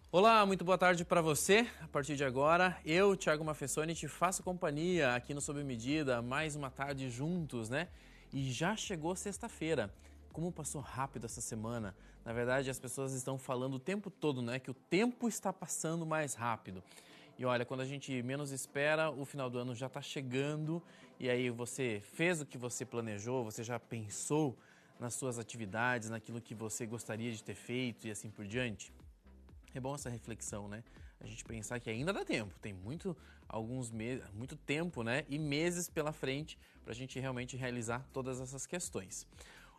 Olá, muito boa tarde para você. A partir de agora, eu, Thiago Maffessoni, te faço companhia aqui no Sob Medida, mais uma tarde juntos, né? E já chegou sexta-feira. Como passou rápido essa semana. Na verdade, as pessoas estão falando o tempo todo, né? Que o tempo está passando mais rápido. E olha, quando a gente menos espera, o final do ano já está chegando. E aí você fez o que você planejou, você já pensou nas suas atividades, naquilo que você gostaria de ter feito e assim por diante? É bom essa reflexão, né? A gente pensar que ainda dá tempo, tem alguns meses, muito tempo, né? E meses pela frente para a gente realmente realizar todas essas questões.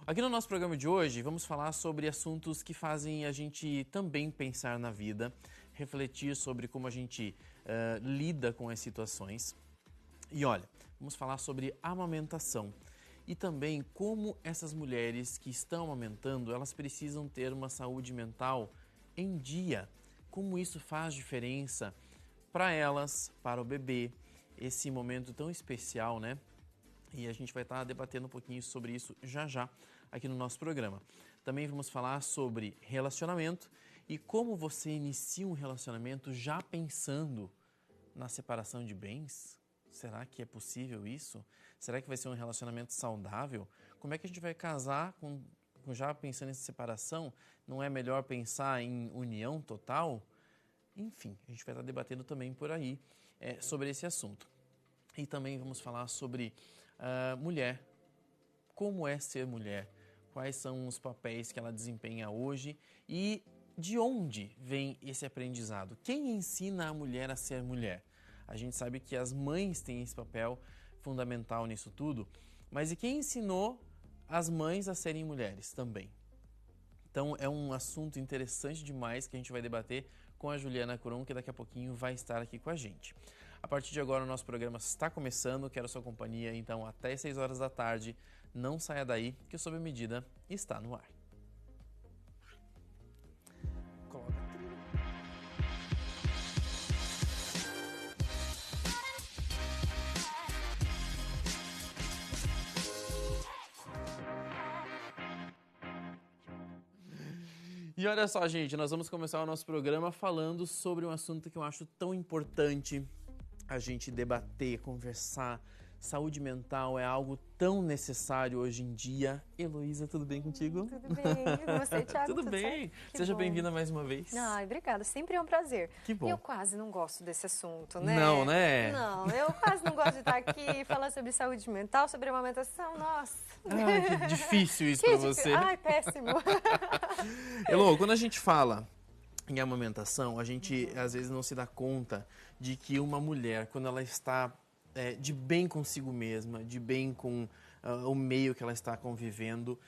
Aqui no nosso programa de hoje, vamos falar sobre assuntos que fazem a gente também pensar na vida, refletir sobre como a gente lida com as situações. E olha, vamos falar sobre amamentação e também como essas mulheres que estão amamentando, elas precisam ter uma saúde mental em dia, como isso faz diferença para elas, para o bebê, esse momento tão especial, né? E a gente vai estar debatendo um pouquinho sobre isso já aqui no nosso programa. Também vamos falar sobre relacionamento e como você inicia um relacionamento já pensando na separação de bens. Será que é possível isso? Será que vai ser um relacionamento saudável? Como é que a gente vai casar já pensando em separação? Não é melhor pensar em união total? Enfim, a gente vai estar debatendo também por aí sobre esse assunto. E também vamos falar sobre mulher. Como é ser mulher? Quais são os papéis que ela desempenha hoje e de onde vem esse aprendizado? Quem ensina a mulher a ser mulher? A gente sabe que as mães têm esse papel fundamental nisso tudo, mas e quem ensinou as mães a serem mulheres também? Então é um assunto interessante demais que a gente vai debater com a Juliana Curon, que daqui a pouquinho vai estar aqui com a gente. A partir de agora o nossa programa está começando, quero sua companhia então até 6 horas da tarde. Não saia daí que o Sob Medida está no ar. Coloca a trilha. E olha só, gente, nós vamos começar o nosso programa falando sobre um assunto que eu acho tão importante a gente debater, conversar. Saúde mental é algo tão necessário hoje em dia. Heloísa, tudo bem contigo? Tudo bem, e você, Thiago? Tudo bem. Que Seja bom. bem-vinda mais uma vez. Ai, obrigada, sempre é um prazer. Que bom. E eu quase não gosto desse assunto, né? Não, né? Não, eu quase não gosto de estar aqui e falar sobre saúde mental, sobre amamentação, nossa. Ai, que difícil isso pra você. Ai, péssimo. Elô, quando a gente fala em amamentação, a gente às vezes não se dá conta de que uma mulher, quando ela está de bem consigo mesma, de bem com o meio que ela está convivendo,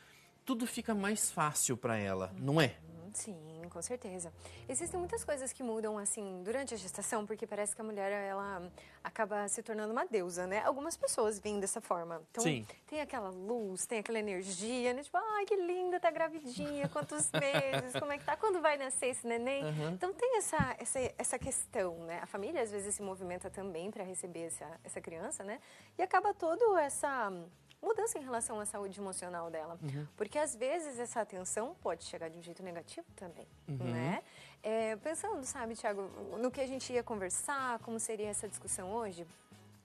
tudo fica mais fácil para ela, não é? Sim, com certeza. Existem muitas coisas que mudam assim durante a gestação, porque parece que a mulher ela acaba se tornando uma deusa, né? Algumas pessoas veem dessa forma. Então, Sim. tem aquela luz, tem aquela energia, né? Tipo, ai, que linda, tá gravidinha, quantos meses, como é que tá? Quando vai nascer esse neném? Então, tem essa questão, né? A família às vezes se movimenta também para receber essa criança, né? E acaba toda essa mudança em relação à saúde emocional dela. Porque, às vezes, essa atenção pode chegar de um jeito negativo também, né? Pensando, sabe, Thiago, no que a gente ia conversar, como seria essa discussão hoje,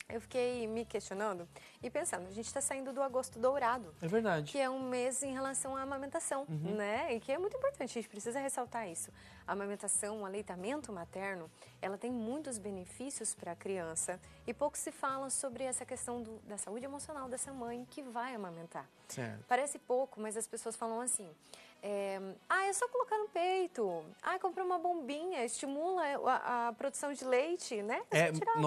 eu fiquei me questionando e pensando, a gente está saindo do agosto dourado. É verdade. Que é um mês em relação à amamentação, né? E que é muito importante, a gente precisa ressaltar isso. A amamentação, o aleitamento materno, ela tem muitos benefícios para a criança e pouco se fala sobre essa questão da saúde emocional dessa mãe que vai amamentar. Certo. Parece pouco, mas as pessoas falam assim, é só colocar no peito, comprou uma bombinha, estimula a produção de leite, né?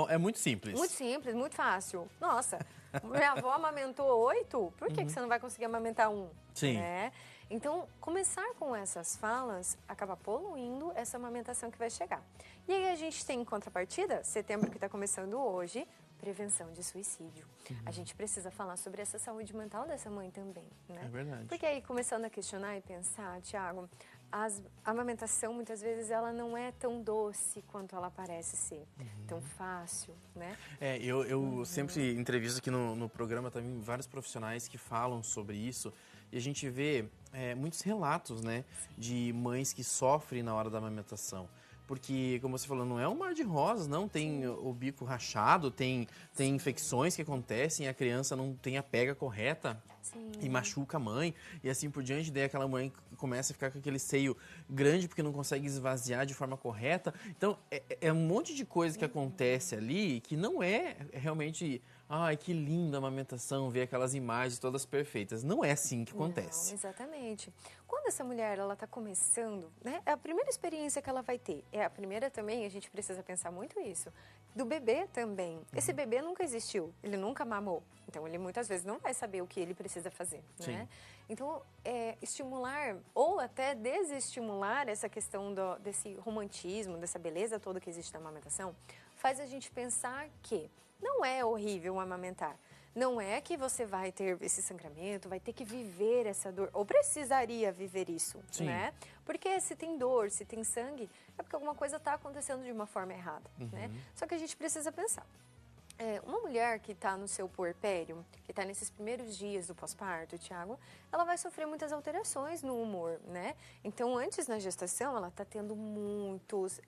É muito simples. Muito simples, muito fácil. Nossa, minha avó amamentou 8, por que você não vai conseguir amamentar 1? Sim. Né? Então, começar com essas falas acaba poluindo essa amamentação que vai chegar. E aí a gente tem em contrapartida, setembro que está começando hoje, prevenção de suicídio. A gente precisa falar sobre essa saúde mental dessa mãe também, né? É verdade. Porque aí, começando a questionar e pensar, Thiago, a amamentação, muitas vezes, ela não é tão doce quanto ela parece ser. Tão fácil, né? Eu sempre entrevisto aqui no programa também vários profissionais que falam sobre isso. E a gente vê muitos relatos, né, de mães que sofrem na hora da amamentação. Porque, como você falou, não é um mar de rosas, não. Tem o bico rachado, tem infecções que acontecem, a criança não tem a pega correta. Sim. E machuca a mãe, e assim por diante. Daí aquela mãe começa a ficar com aquele seio grande porque não consegue esvaziar de forma correta. Então, é um monte de coisa que acontece ali que não é realmente... Ai, que linda a amamentação, ver aquelas imagens todas perfeitas. Não é assim que acontece. Não, exatamente. Quando essa mulher ela está começando, né, é a primeira experiência que ela vai ter. É a primeira também, a gente precisa pensar muito isso, do bebê também. Esse bebê nunca existiu, ele nunca mamou. Então, ele muitas vezes não vai saber o que ele precisa fazer, né? Então, estimular ou até desestimular essa questão desse romantismo, dessa beleza toda que existe na amamentação, faz a gente pensar que não é horrível amamentar. Não é que você vai ter esse sangramento, vai ter que viver essa dor, ou precisaria viver isso, né? Porque se tem dor, se tem sangue, é porque alguma coisa está acontecendo de uma forma errada, né? Só que a gente precisa pensar. Uma mulher que está no seu puerpério, que está nesses primeiros dias do pós-parto, Tiago, ela vai sofrer muitas alterações no humor, né? Então, antes na gestação, ela está tendo muitos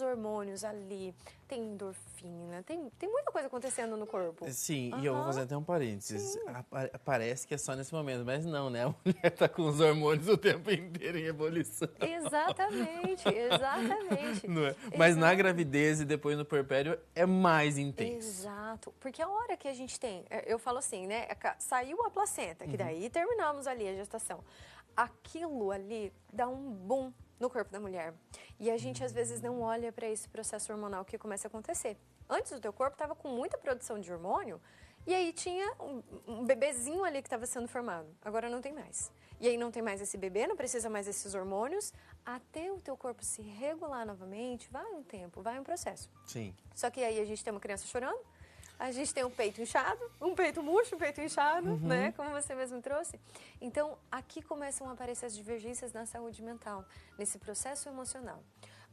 hormônios ali, tem endorfina, tem muita coisa acontecendo no corpo. Sim, e eu vou fazer até um parênteses. Parece que é só nesse momento, mas não, né? A mulher está com os hormônios o tempo inteiro em ebulição. Exatamente, exatamente. Não é? Mas na gravidez e depois no puerpério é mais intenso. Exato, porque a hora que a gente tem, eu falo assim, né, saiu a placenta, que daí terminamos ali a gestação, aquilo ali dá um boom no corpo da mulher. E a gente às vezes não olha para esse processo hormonal que começa a acontecer. Antes o teu corpo estava com muita produção de hormônio, e aí tinha um bebezinho ali que estava sendo formado, agora não tem mais. E aí não tem mais esse bebê, não precisa mais desses hormônios, até o teu corpo se regular novamente, vai um tempo, vai um processo. Sim. Só que aí a gente tem uma criança chorando, a gente tem um peito inchado, um peito murcho, um peito inchado, né? Como você mesmo trouxe. Então, aqui começam a aparecer as divergências na saúde mental, nesse processo emocional.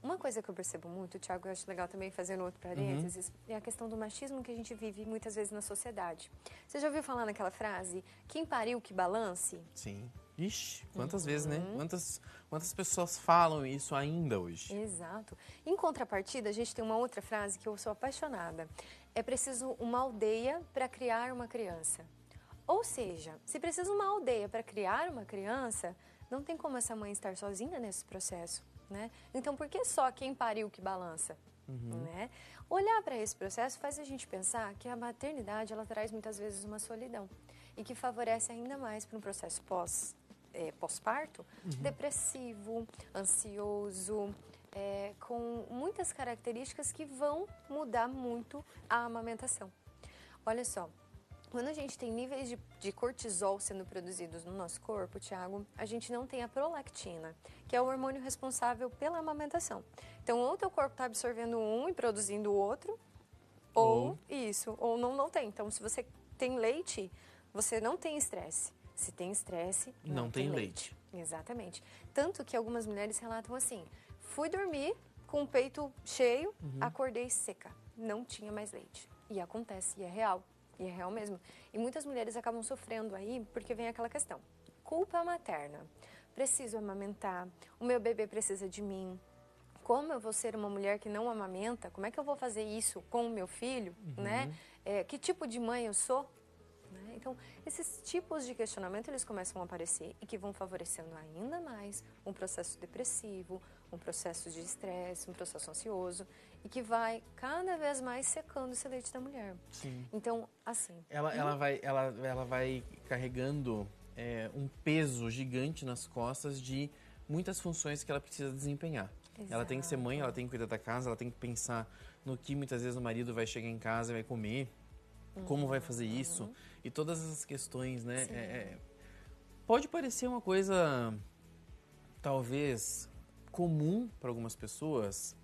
Uma coisa que eu percebo muito, Tiago, eu acho legal também fazendo outro parênteses, é a questão do machismo que a gente vive muitas vezes na sociedade. Você já ouviu falar naquela frase, quem pariu que balance? Sim. Ixi, quantas vezes, né? Quantas pessoas falam isso ainda hoje? Exato. Em contrapartida, a gente tem uma outra frase que eu sou apaixonada. É preciso uma aldeia para criar uma criança. Ou seja, se precisa uma aldeia para criar uma criança, não tem como essa mãe estar sozinha nesse processo, né? Então, por que só quem pariu que balança? Né? Olhar para esse processo faz a gente pensar que a maternidade ela traz muitas vezes uma solidão e que favorece ainda mais para um processo pós-parto, depressivo, ansioso, com muitas características que vão mudar muito a amamentação. Olha só, quando a gente tem níveis de cortisol sendo produzidos no nosso corpo, Tiago, a gente não tem a prolactina, que é o hormônio responsável pela amamentação. Então, ou o teu corpo está absorvendo um e produzindo o outro, ou não tem. Então, se você tem leite, você não tem estresse. Se tem estresse, não tem leite. Exatamente. Tanto que algumas mulheres relatam assim, fui dormir com o peito cheio, acordei seca, não tinha mais leite. E acontece, e é real mesmo. E muitas mulheres acabam sofrendo aí porque vem aquela questão, culpa materna, preciso amamentar, o meu bebê precisa de mim. Como eu vou ser uma mulher que não amamenta? Como é que eu vou fazer isso com o meu filho? Né? Que tipo de mãe eu sou? Né? Então, esses tipos de questionamento, eles começam a aparecer e que vão favorecendo ainda mais um processo depressivo, um processo de estresse, um processo ansioso e que vai cada vez mais secando esse leite da mulher. Sim. Então, assim... Ela vai carregando um peso gigante nas costas de muitas funções que ela precisa desempenhar. Exato. Ela tem que ser mãe, ela tem que cuidar da casa, ela tem que pensar no que muitas vezes o marido vai chegar em casa e vai comer, como vai fazer isso, e todas essas questões, né? Pode parecer uma coisa, talvez, comum para algumas pessoas,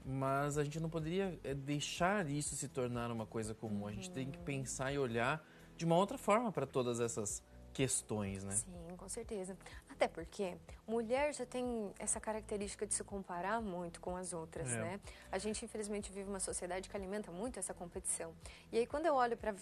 mas a gente não poderia deixar isso se tornar uma coisa comum. A gente tem que pensar e olhar de uma outra forma para todas essas questões, né? Sim, com certeza. Até porque mulher já tem essa característica de se comparar muito com as outras, né? A gente, infelizmente, vive uma sociedade que alimenta muito essa competição. E aí, quando eu olho para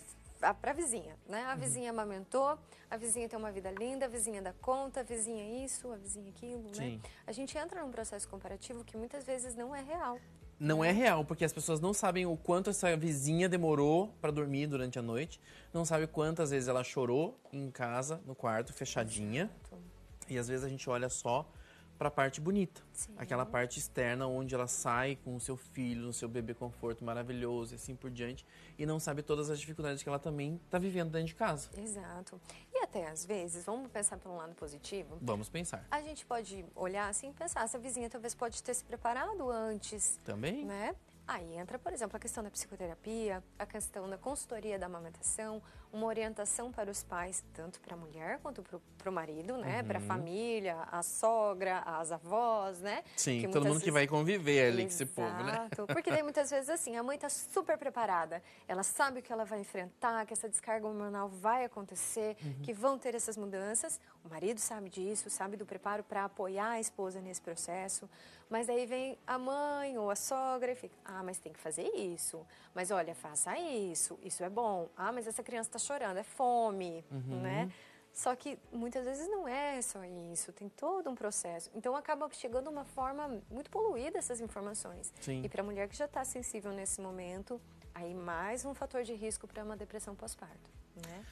pra vizinha, né? A vizinha amamentou, a vizinha tem uma vida linda, a vizinha dá conta, a vizinha isso, a vizinha aquilo, Sim. né? A gente entra num processo comparativo que muitas vezes não é real. Não é real, porque as pessoas não sabem o quanto essa vizinha demorou para dormir durante a noite, não sabe quantas vezes ela chorou em casa, no quarto, fechadinha. Exato. E às vezes a gente olha só para a parte bonita, Sim. aquela parte externa onde ela sai com o seu filho, no seu bebê conforto maravilhoso e assim por diante, e não sabe todas as dificuldades que ela também está vivendo dentro de casa. Exato. E até às vezes, vamos pensar pelo lado positivo, Vamos pensar. a gente pode olhar assim e pensar, essa vizinha talvez pode ter se preparado antes, Também? né? Aí entra, por exemplo, a questão da psicoterapia, a questão da consultoria da amamentação, uma orientação para os pais, tanto para a mulher quanto para o marido, né? Para a família, a sogra, as avós, né? Sim, que todo mundo que vai conviver ali com esse povo, né? Exato, porque daí muitas vezes assim, a mãe está super preparada, ela sabe o que ela vai enfrentar, que essa descarga hormonal vai acontecer, que vão ter essas mudanças, o marido sabe disso, sabe do preparo para apoiar a esposa nesse processo, mas aí vem a mãe ou a sogra e fica, mas tem que fazer isso, mas olha, faça isso é bom, mas essa criança está chorando, é fome, né? Só que muitas vezes não é só isso, tem todo um processo. Então acaba chegando uma forma muito poluída essas informações. Sim. E para a mulher que já está sensível nesse momento, aí mais um fator de risco para uma depressão pós-parto, né?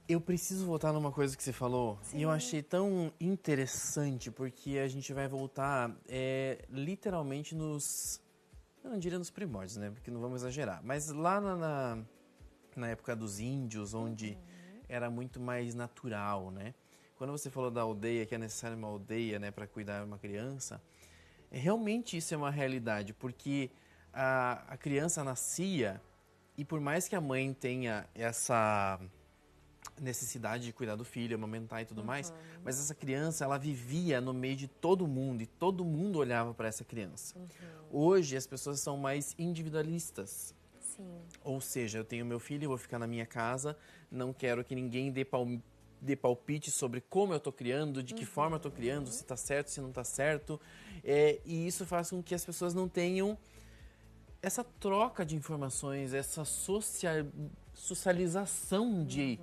Eu preciso voltar numa coisa que você falou, Sim. e eu achei tão interessante, porque a gente vai voltar literalmente nos... Eu não diria nos primórdios, né? Porque não vamos exagerar. Mas lá na época dos índios, onde era muito mais natural, né? Quando você falou da aldeia, que é necessário uma aldeia, né, para cuidar de uma criança, realmente isso é uma realidade, porque a criança nascia e por mais que a mãe tenha essa necessidade de cuidar do filho, amamentar e tudo mais, mas essa criança, ela vivia no meio de todo mundo e todo mundo olhava para essa criança. Hoje as pessoas são mais individualistas. Sim. Ou seja, eu tenho meu filho, eu vou ficar na minha casa, não quero que ninguém dê palpite sobre como eu estou criando, de que forma eu estou criando, se está certo, se não está certo. E isso faz com que as pessoas não tenham essa troca de informações, essa socialização de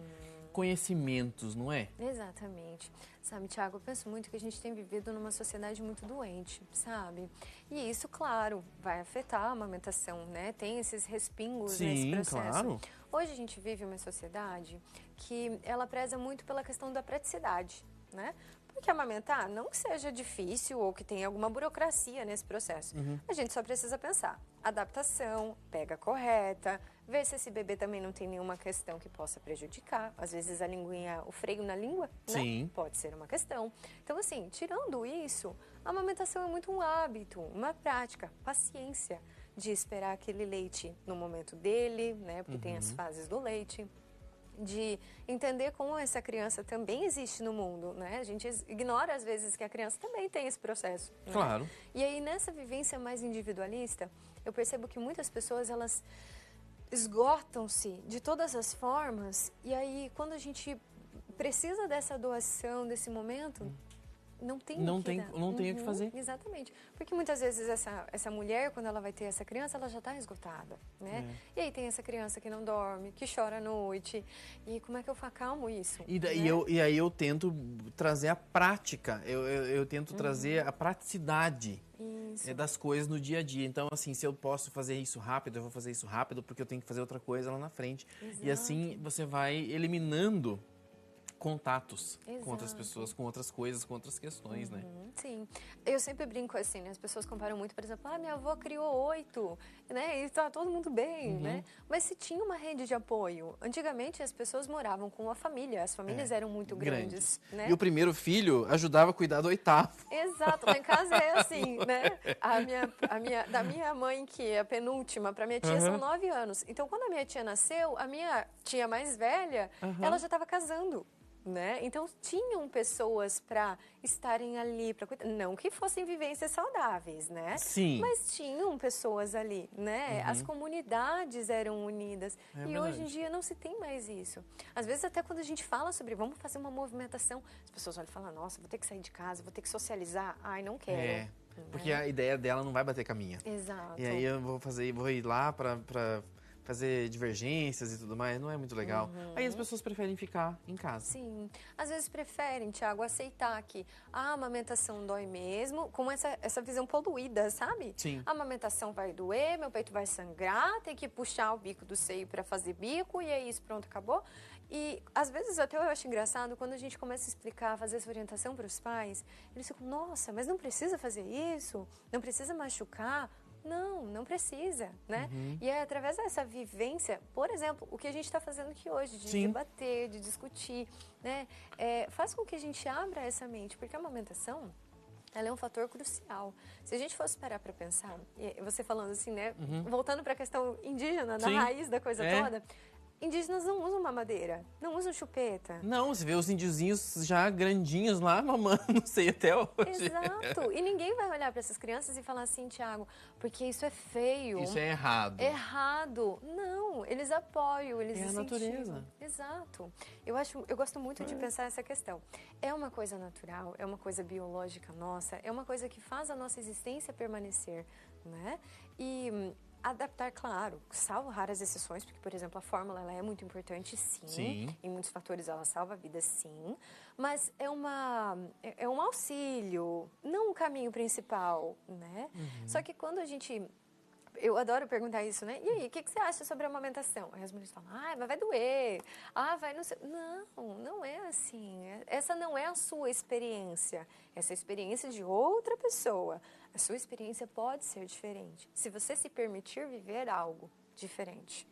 conhecimentos, não é? Exatamente. Sabe, Thiago, eu penso muito que a gente tem vivido numa sociedade muito doente, sabe? E isso, claro, vai afetar a amamentação, né? Tem esses respingos nesse processo. Claro. Hoje a gente vive uma sociedade que ela preza muito pela questão da praticidade, né? Porque amamentar não que seja difícil ou que tenha alguma burocracia nesse processo. A gente só precisa pensar. Adaptação, pega correta, ver se esse bebê também não tem nenhuma questão que possa prejudicar. Às vezes a linguinha, o freio na língua, né? Sim. Pode ser uma questão. Então, assim, tirando isso, a amamentação é muito um hábito, uma prática, paciência de esperar aquele leite no momento dele, né? Porque tem as fases do leite. De entender como essa criança também existe no mundo, né? A gente ignora às vezes que a criança também tem esse processo. Né? Claro. E aí nessa vivência mais individualista, eu percebo que muitas pessoas elas esgotam-se de todas as formas e aí quando a gente precisa dessa doação, desse momento, não tem o que fazer. Exatamente. Porque muitas vezes essa mulher, quando ela vai ter essa criança, ela já está esgotada, né? E aí tem essa criança que não dorme, que chora à noite. E como é que eu acalmo isso? E aí eu tento trazer a prática, eu tento trazer a praticidade das coisas no dia a dia. Então, assim, se eu posso fazer isso rápido, eu vou fazer isso rápido, porque eu tenho que fazer outra coisa lá na frente. Exato. E assim você vai eliminando contatos com outras Exato. pessoas, com outras coisas, com outras questões, né? Sim. Eu sempre brinco assim, né? As pessoas comparam muito, por exemplo, minha avó criou 8, né? E tá todo mundo bem, né? Mas se tinha uma rede de apoio, antigamente as pessoas moravam com a família, as famílias eram muito grandes, né? E o primeiro filho ajudava a cuidar do oitavo. Exato, lá em casa é assim, né? Da minha mãe, que é a penúltima, para minha tia são 9 anos. Então, quando a minha tia nasceu, a minha tia mais velha, ela já estava casando. Né? Então, tinham pessoas para estarem ali, para cuidar. Não que fossem vivências saudáveis, né? Sim. Mas tinham pessoas ali, né? As comunidades eram unidas. E verdade. hoje em dia não se tem mais isso. Às vezes, até quando a gente fala sobre vamos fazer uma movimentação, as pessoas olham e falam, nossa, vou ter que sair de casa, vou ter que socializar. Ai, não quero. Porque a ideia dela não vai bater com a minha. Exato. E aí eu vou ir lá para fazer divergências e tudo mais, não é muito legal. Aí as pessoas preferem ficar em casa. Sim, às vezes preferem, Thiago, aceitar que a amamentação dói mesmo, com essa visão poluída, sabe? Sim. A amamentação vai doer, meu peito vai sangrar, tem que puxar o bico do seio para fazer bico, e é isso, pronto, acabou. E às vezes até eu acho engraçado quando a gente começa a explicar, fazer essa orientação para os pais, eles ficam, nossa, mas não precisa fazer isso, não precisa machucar. Não, não precisa, né? E é através dessa vivência, por exemplo, o que a gente está fazendo aqui hoje, de debater, de discutir, né? Faz com que a gente abra essa mente, porque a amamentação, ela é um fator crucial. Se a gente fosse parar para pensar, você falando assim, né? Voltando para a questão indígena, da raiz da coisa toda, indígenas não usam mamadeira, não usam chupeta. Não, você vê os índiozinhos já grandinhos lá mamando, não sei até hoje. Exato. E ninguém vai olhar para essas crianças e falar assim, Thiago, porque isso é feio. Isso é errado. Errado. Não, eles apoiam, eles incentivam. É a natureza. Exato. Eu gosto muito de pensar essa questão. É uma coisa natural, é uma coisa biológica nossa, é uma coisa que faz a nossa existência permanecer, né? E adaptar, claro, salvo raras exceções, porque, por exemplo, a fórmula ela é muito importante, sim. Em muitos fatores ela salva a vida, sim. Mas é um auxílio, não um caminho principal, né? Só que quando a gente... Eu adoro perguntar isso, né? E aí, o que você acha sobre a amamentação? Aí as mulheres falam, mas vai doer. Vai não sei... Não, não é assim. Essa não é a sua experiência. Essa é a experiência de outra pessoa. A sua experiência pode ser diferente, se você se permitir viver algo diferente.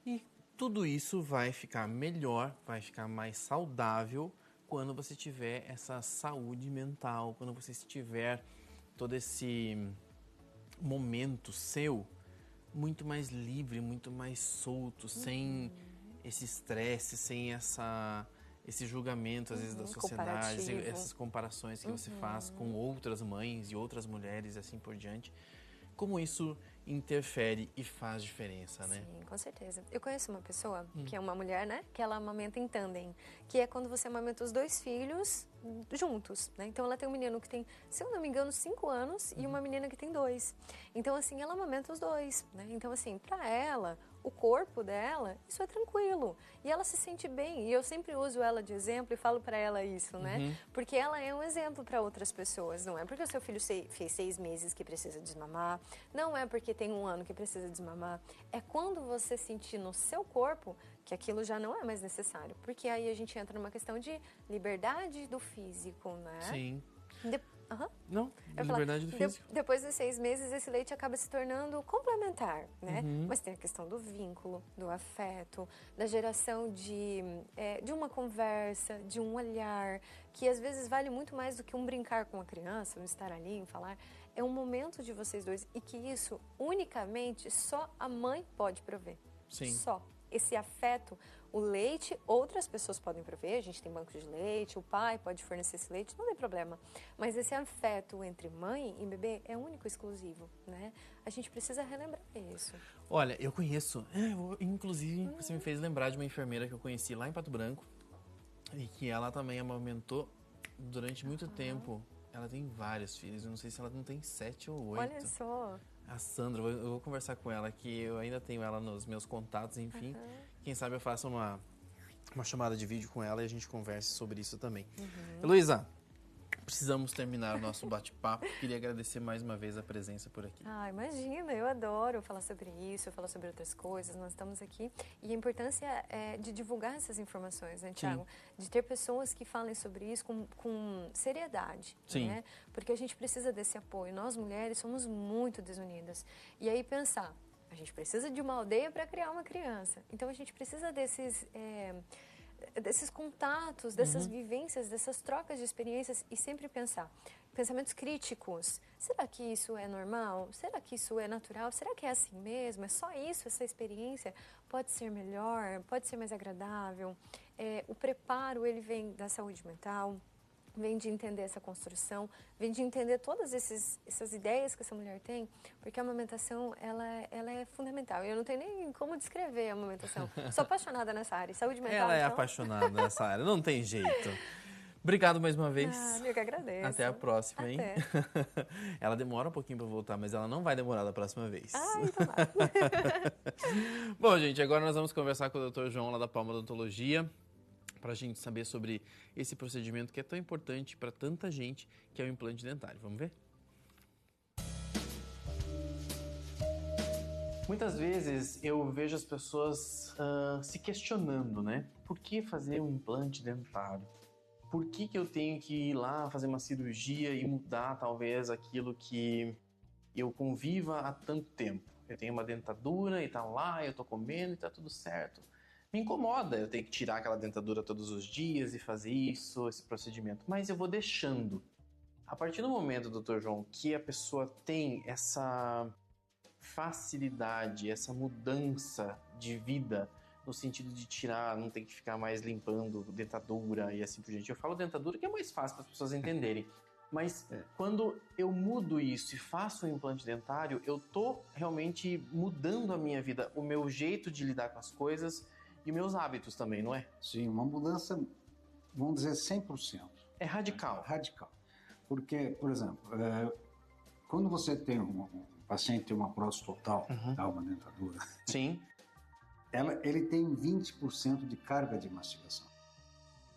E tudo isso vai ficar melhor, vai ficar mais saudável quando você tiver essa saúde mental, quando você tiver todo esse momento seu muito mais livre, muito mais solto, sem esse estresse, sem esse julgamento às vezes da sociedade, essas comparações que você faz com outras mães e outras mulheres e assim por diante. Como isso interfere e faz diferença, né? Sim, com certeza. Eu conheço uma pessoa, que é uma mulher, né? Que ela amamenta em tandem, que é quando você amamenta os dois filhos juntos, né? Então ela tem um menino que tem, se eu não me engano, 5 anos e uma menina que tem 2. Então, assim, ela amamenta os dois, né? Então, assim, pra ela, o corpo dela, isso é tranquilo. E ela se sente bem. E eu sempre uso ela de exemplo e falo pra ela isso, né? Porque ela é um exemplo para outras pessoas. Não é porque o seu filho fez 6 meses que precisa desmamar. Não é porque tem 1 ano que precisa desmamar. É quando você sentir no seu corpo que aquilo já não é mais necessário. Porque aí a gente entra numa questão de liberdade do físico, né? Sim. Não, liberdade do físico. Depois dos 6 meses, esse leite acaba se tornando complementar, né? Mas tem a questão do vínculo, do afeto, da geração de uma conversa, de um olhar, que às vezes vale muito mais do que um brincar com a criança, um estar ali, um falar. É um momento de vocês dois e que isso, unicamente, só a mãe pode prover. Sim. Só. Esse afeto, o leite, outras pessoas podem prover, a gente tem banco de leite, o pai pode fornecer esse leite, não tem problema. Mas esse afeto entre mãe e bebê é único e exclusivo, né? A gente precisa relembrar isso. Olha, eu conheço, inclusive você me fez lembrar de uma enfermeira que eu conheci lá em Pato Branco e que ela também amamentou durante muito tempo. Ela tem vários filhos, eu não sei se ela não tem 7 ou 8. Olha só. A Sandra, eu vou conversar com ela, que eu ainda tenho ela nos meus contatos, enfim. Quem sabe eu faço uma chamada de vídeo com ela e a gente converse sobre isso também. Heloísa, precisamos terminar o nosso bate-papo. Queria agradecer mais uma vez a presença por aqui. Imagina, eu adoro falar sobre isso, falar sobre outras coisas. Nós estamos aqui e a importância é de divulgar essas informações, né, Thiago? De ter pessoas que falem sobre isso com seriedade, né? Porque a gente precisa desse apoio. Nós, mulheres, somos muito desunidas. E aí pensar, a gente precisa de uma aldeia para criar uma criança. Então, a gente precisa desses contatos, dessas vivências, dessas trocas de experiências e sempre pensar. Pensamentos críticos. Será que isso é normal? Será que isso é natural? Será que é assim mesmo? É só isso, essa experiência? Pode ser melhor? Pode ser mais agradável? O preparo, ele vem da saúde mental, vem de entender essa construção, vem de entender todas essas ideias que essa mulher tem, porque a amamentação, ela é fundamental. Eu não tenho nem como descrever a amamentação. Sou apaixonada nessa área. Saúde mental, Ela é apaixonada nessa área, não tem jeito. Obrigado mais uma vez. Eu que agradeço. Até a próxima, hein? Até. Ela demora um pouquinho para voltar, mas ela não vai demorar da próxima vez. Então vai. Bom, gente, agora nós vamos conversar com o Dr. João lá da Palma Odontologia, para a gente saber sobre esse procedimento que é tão importante para tanta gente, que é o implante dentário. Vamos ver? Muitas vezes eu vejo as pessoas se questionando, né? Por que fazer um implante dentário? Por que eu tenho que ir lá fazer uma cirurgia e mudar talvez aquilo que eu conviva há tanto tempo? Eu tenho uma dentadura e tá lá, eu tô comendo e tá tudo certo. Me incomoda eu ter que tirar aquela dentadura todos os dias e fazer isso, esse procedimento. Mas eu vou deixando. A partir do momento, Dr. João, que a pessoa tem essa facilidade, essa mudança de vida, no sentido de tirar, não tem que ficar mais limpando dentadura e assim por diante. Eu falo dentadura que é mais fácil para as pessoas entenderem. Mas quando eu mudo isso e faço um implante dentário, eu tô realmente mudando a minha vida, o meu jeito de lidar com as coisas e meus hábitos também, não é? Sim, uma mudança, vamos dizer, 100%. É radical. Radical. Porque, por exemplo, quando você tem um paciente tem uma prótese total, uma dentadura, sim, ele tem 20% de carga de mastigação.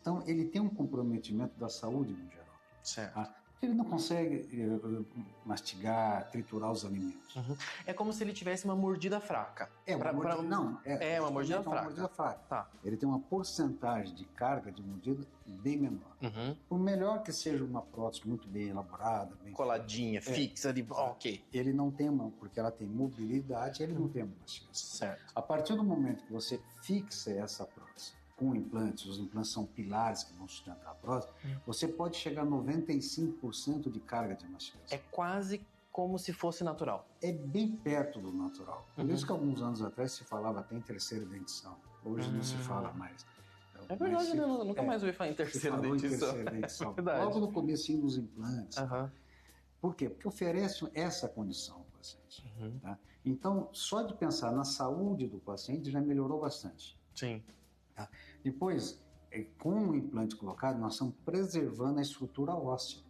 Então, ele tem um comprometimento da saúde no geral. Certo. Tá? Ele não consegue mastigar, triturar os alimentos. É como se ele tivesse uma mordida fraca. Uma mordida fraca. Tá. Ele tem uma porcentagem de carga de mordida bem menor. Por melhor que seja uma prótese muito bem elaborada, bem coladinha, fixa, ok. Ele não tem porque ela tem mobilidade, ele não tem uma mastigação. Certo. A partir do momento que você fixa essa prótese com implantes, os implantes são pilares que vão sustentar a prótese, você pode chegar a 95% de carga de mastigação. É quase como se fosse natural. É bem perto do natural. Por isso que alguns anos atrás se falava até em terceira dentição. Hoje não se fala mais. É verdade, né? Eu nunca mais ouvi falar em terceira dentição. É logo no comecinho dos implantes. Por quê? Porque oferece essa condição ao paciente. Tá? Então, só de pensar na saúde do paciente já melhorou bastante. Sim. Tá? Depois, com o implante colocado, nós estamos preservando a estrutura óssea.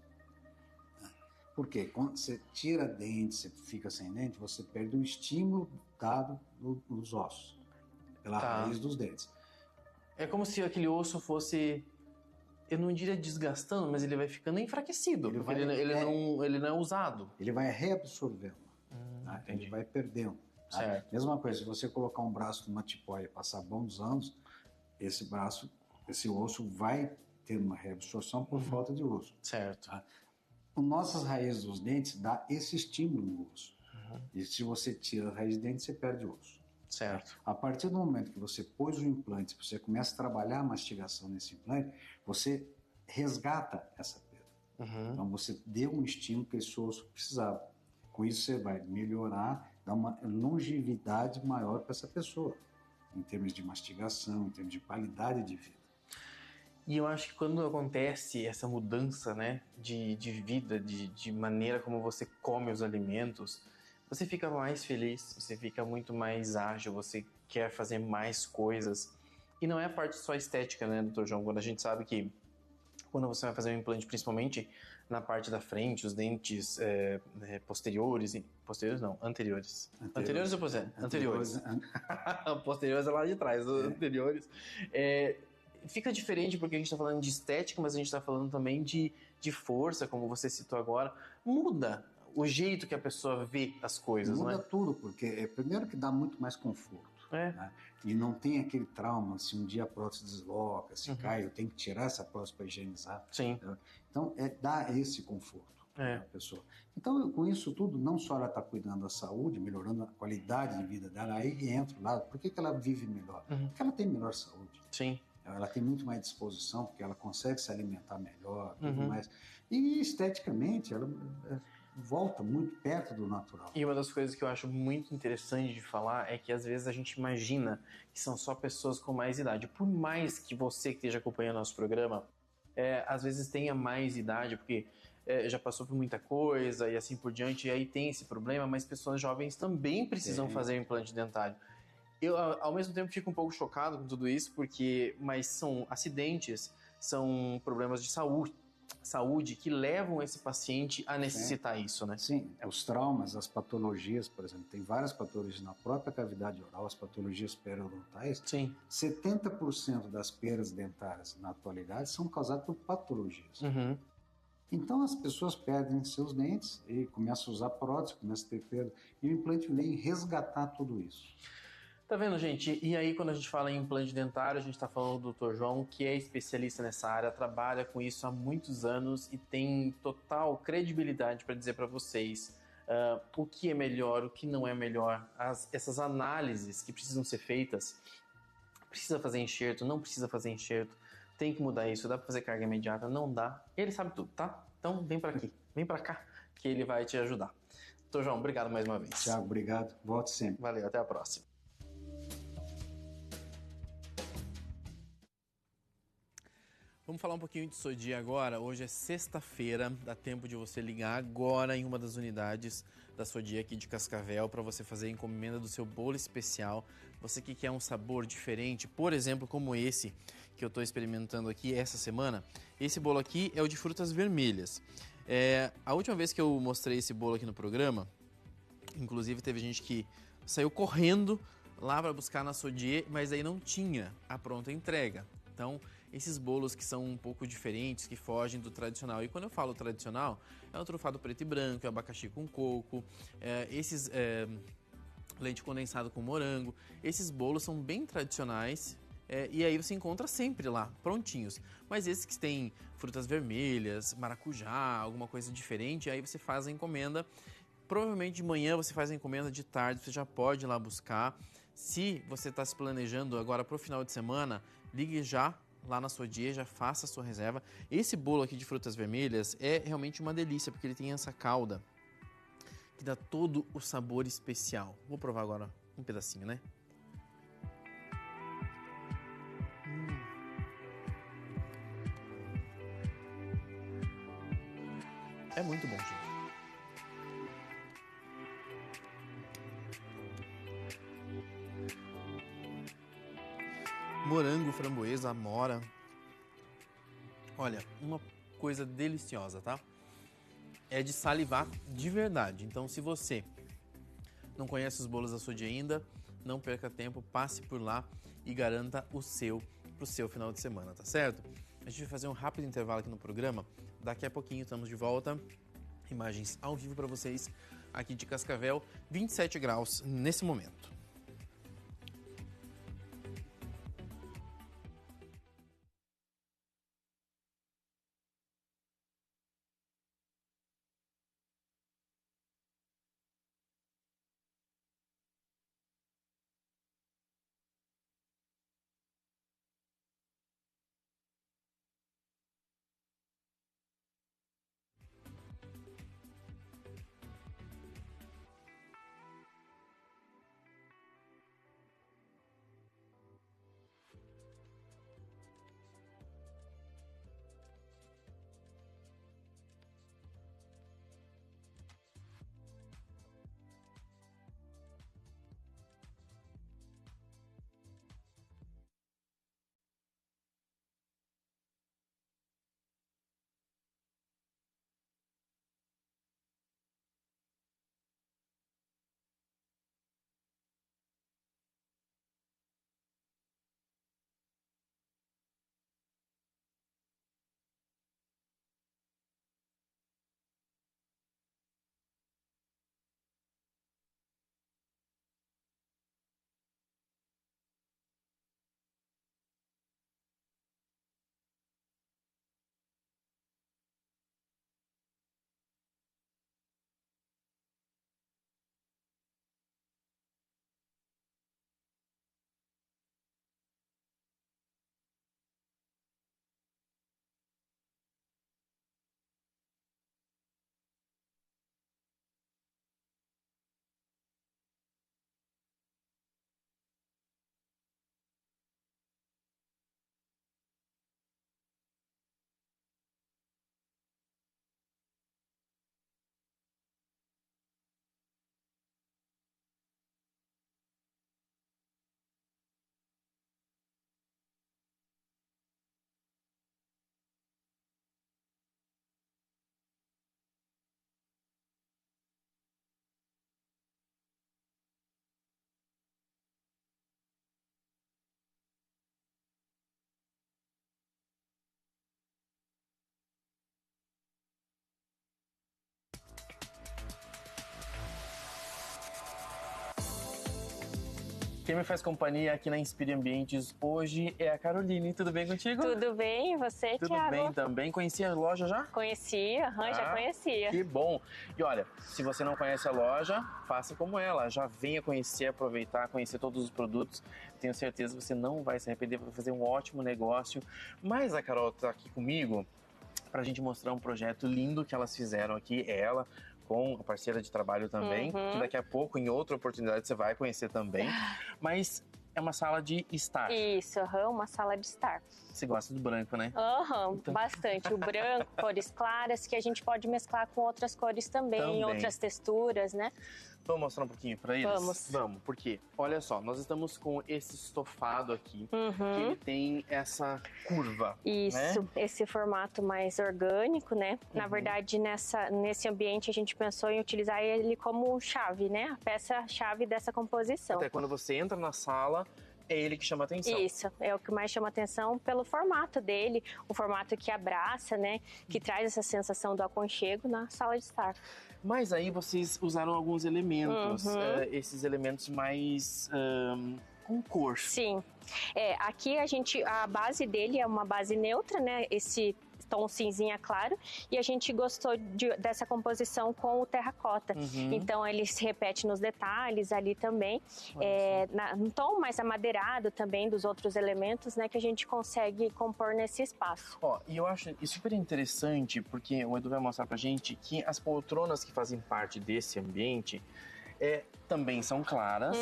Por quê? Quando você tira dente, você fica sem dente, você perde o estímulo dado nos ossos, pela raiz dos dentes. É como se aquele osso fosse, eu não diria desgastando, mas ele vai ficando enfraquecido, porque ele não é usado. Ele vai reabsorvendo, tá? Ele vai perdendo. Tá? Certo. Mesma coisa, se você colocar um braço numa tipóia e passar bons anos, esse osso vai ter uma reabsorção por falta de osso. Certo. Tá? As nossas raízes dos dentes dá esse estímulo no osso. E se você tira a raiz de dente, você perde o osso. Certo. A partir do momento que você pôs o implante, você começa a trabalhar a mastigação nesse implante, você resgata essa perda. Então você deu um estímulo que esse osso precisava. Com isso você vai melhorar, dar uma longevidade maior para essa pessoa, em termos de mastigação, em termos de qualidade de vida. E eu acho que quando acontece essa mudança, né, de vida, de maneira como você come os alimentos, você fica mais feliz, você fica muito mais ágil, você quer fazer mais coisas. E não é a parte só estética, né, Dr. João? Quando a gente sabe que quando você vai fazer um implante, principalmente na parte da frente, os dentes posteriores não, anteriores. Anteriores ou posteriores? Anteriores. Posteriores é lá de trás, anteriores. Fica diferente porque a gente está falando de estética, mas a gente está falando também de força, como você citou agora. Muda o jeito que a pessoa vê as coisas, Muda né? tudo, porque primeiro que dá muito mais conforto. Né? E não tem aquele trauma, se um dia a prótese desloca, se cai, eu tenho que tirar essa prótese para higienizar. Sim. Então, dá esse conforto à pessoa. Então, com isso tudo, não só ela está cuidando da saúde, melhorando a qualidade de vida dela, aí entra o lado, por que ela vive melhor? Porque ela tem melhor saúde. Sim. Ela tem muito mais disposição, porque ela consegue se alimentar melhor, tudo mais. E esteticamente, ela volta muito perto do natural. E uma das coisas que eu acho muito interessante de falar é que às vezes a gente imagina que são só pessoas com mais idade. Por mais que você que esteja acompanhando nosso programa, às vezes tenha mais idade, porque já passou por muita coisa e assim por diante, e aí tem esse problema, mas pessoas jovens também precisam fazer o implante dentário. Eu, ao mesmo tempo, fico um pouco chocado com tudo isso, mas são acidentes, são problemas de saúde que levam esse paciente a necessitar isso, né? Sim, os traumas, as patologias, por exemplo, tem várias patologias na própria cavidade oral, as patologias periodontais. Sim. 70% das perdas dentárias na atualidade são causadas por patologias. Uhum. Então as pessoas perdem seus dentes e começam a usar prótese, começam a ter perda. E o implante vem resgatar tudo isso. Tá vendo, gente? E aí, quando a gente fala em implante dentário, a gente tá falando do Dr. João, que é especialista nessa área, trabalha com isso há muitos anos e tem total credibilidade para dizer para vocês o que é melhor, o que não é melhor, essas análises que precisam ser feitas. Precisa fazer enxerto, não precisa fazer enxerto, tem que mudar isso, dá para fazer carga imediata, não dá. Ele sabe tudo, tá? Então vem para aqui, vem para cá, que ele vai te ajudar. Dr. João, obrigado mais uma vez. Thiago, obrigado. Volte sempre. Valeu, até a próxima. Vamos falar um pouquinho de Sodi agora. Hoje é sexta-feira, dá tempo de você ligar agora em uma das unidades da Sodi aqui de Cascavel para você fazer a encomenda do seu bolo especial. Você que quer um sabor diferente, por exemplo, como esse que eu estou experimentando aqui essa semana. Esse bolo aqui é o de frutas vermelhas. A última vez que eu mostrei esse bolo aqui no programa, inclusive teve gente que saiu correndo lá para buscar na Sodi, mas aí não tinha a pronta entrega. Então, esses bolos que são um pouco diferentes, que fogem do tradicional. E quando eu falo tradicional, é o trufado preto e branco, é o abacaxi com coco, leite condensado com morango. Esses bolos são bem tradicionais e aí você encontra sempre lá, prontinhos. Mas esses que têm frutas vermelhas, maracujá, alguma coisa diferente, aí você faz a encomenda. Provavelmente de manhã você faz a encomenda, de tarde você já pode ir lá buscar. Se você está se planejando agora para o final de semana, ligue já lá na Sodi, já faça a sua reserva. Esse bolo aqui de frutas vermelhas é realmente uma delícia, porque ele tem essa calda que dá todo o sabor especial. Vou provar agora um pedacinho, né? É muito bom, gente. Morango, framboesa, amora. Olha, uma coisa deliciosa, tá? É de salivar de verdade. Então, se você não conhece os bolos da Sodi ainda, não perca tempo, passe por lá e garanta o seu pro seu final de semana, tá certo? A gente vai fazer um rápido intervalo aqui no programa. Daqui a pouquinho estamos de volta. Imagens ao vivo para vocês aqui de Cascavel, 27 graus nesse momento. Quem me faz companhia aqui na Inspire Ambientes hoje é a Caroline. Tudo bem contigo? Tudo bem, e você, Tudo Thiago? bem também. Conhecia a loja já? Conhecia, já conhecia. Que bom. E olha, se você não conhece a loja, faça como ela. Já venha conhecer, aproveitar, conhecer todos os produtos. Tenho certeza que você não vai se arrepender, vai fazer um ótimo negócio. Mas a Carol está aqui comigo para a gente mostrar um projeto lindo que elas fizeram aqui. Ela com a parceira de trabalho também, que daqui a pouco, em outra oportunidade, você vai conhecer também. Mas é uma sala de estar. Isso, uma sala de estar. Você gosta do branco, né? Então... Bastante. O branco, cores claras, que a gente pode mesclar com outras cores também. Outras texturas, né? Vamos mostrar um pouquinho para eles? Vamos, porque, olha só, nós estamos com esse estofado aqui, que ele tem essa curva. Isso, né? Esse formato mais orgânico, né? Na verdade, nesse ambiente a gente pensou em utilizar ele como chave, né? A peça-chave dessa composição. Até quando você entra na sala, é ele que chama a atenção. Isso, é o que mais chama atenção pelo formato dele, o formato que abraça, né? Que traz essa sensação do aconchego na sala de estar. Mas aí vocês usaram alguns elementos, esses elementos mais com cor. Sim, aqui a base dele é uma base neutra, né? Esse tom cinzinha claro, e a gente gostou dessa composição com o terracota. Então ele se repete nos detalhes ali também, no tom mais amadeirado também dos outros elementos, né, que a gente consegue compor nesse espaço. E eu acho super interessante, porque o Edu vai mostrar pra gente que as poltronas que fazem parte desse ambiente também são claras,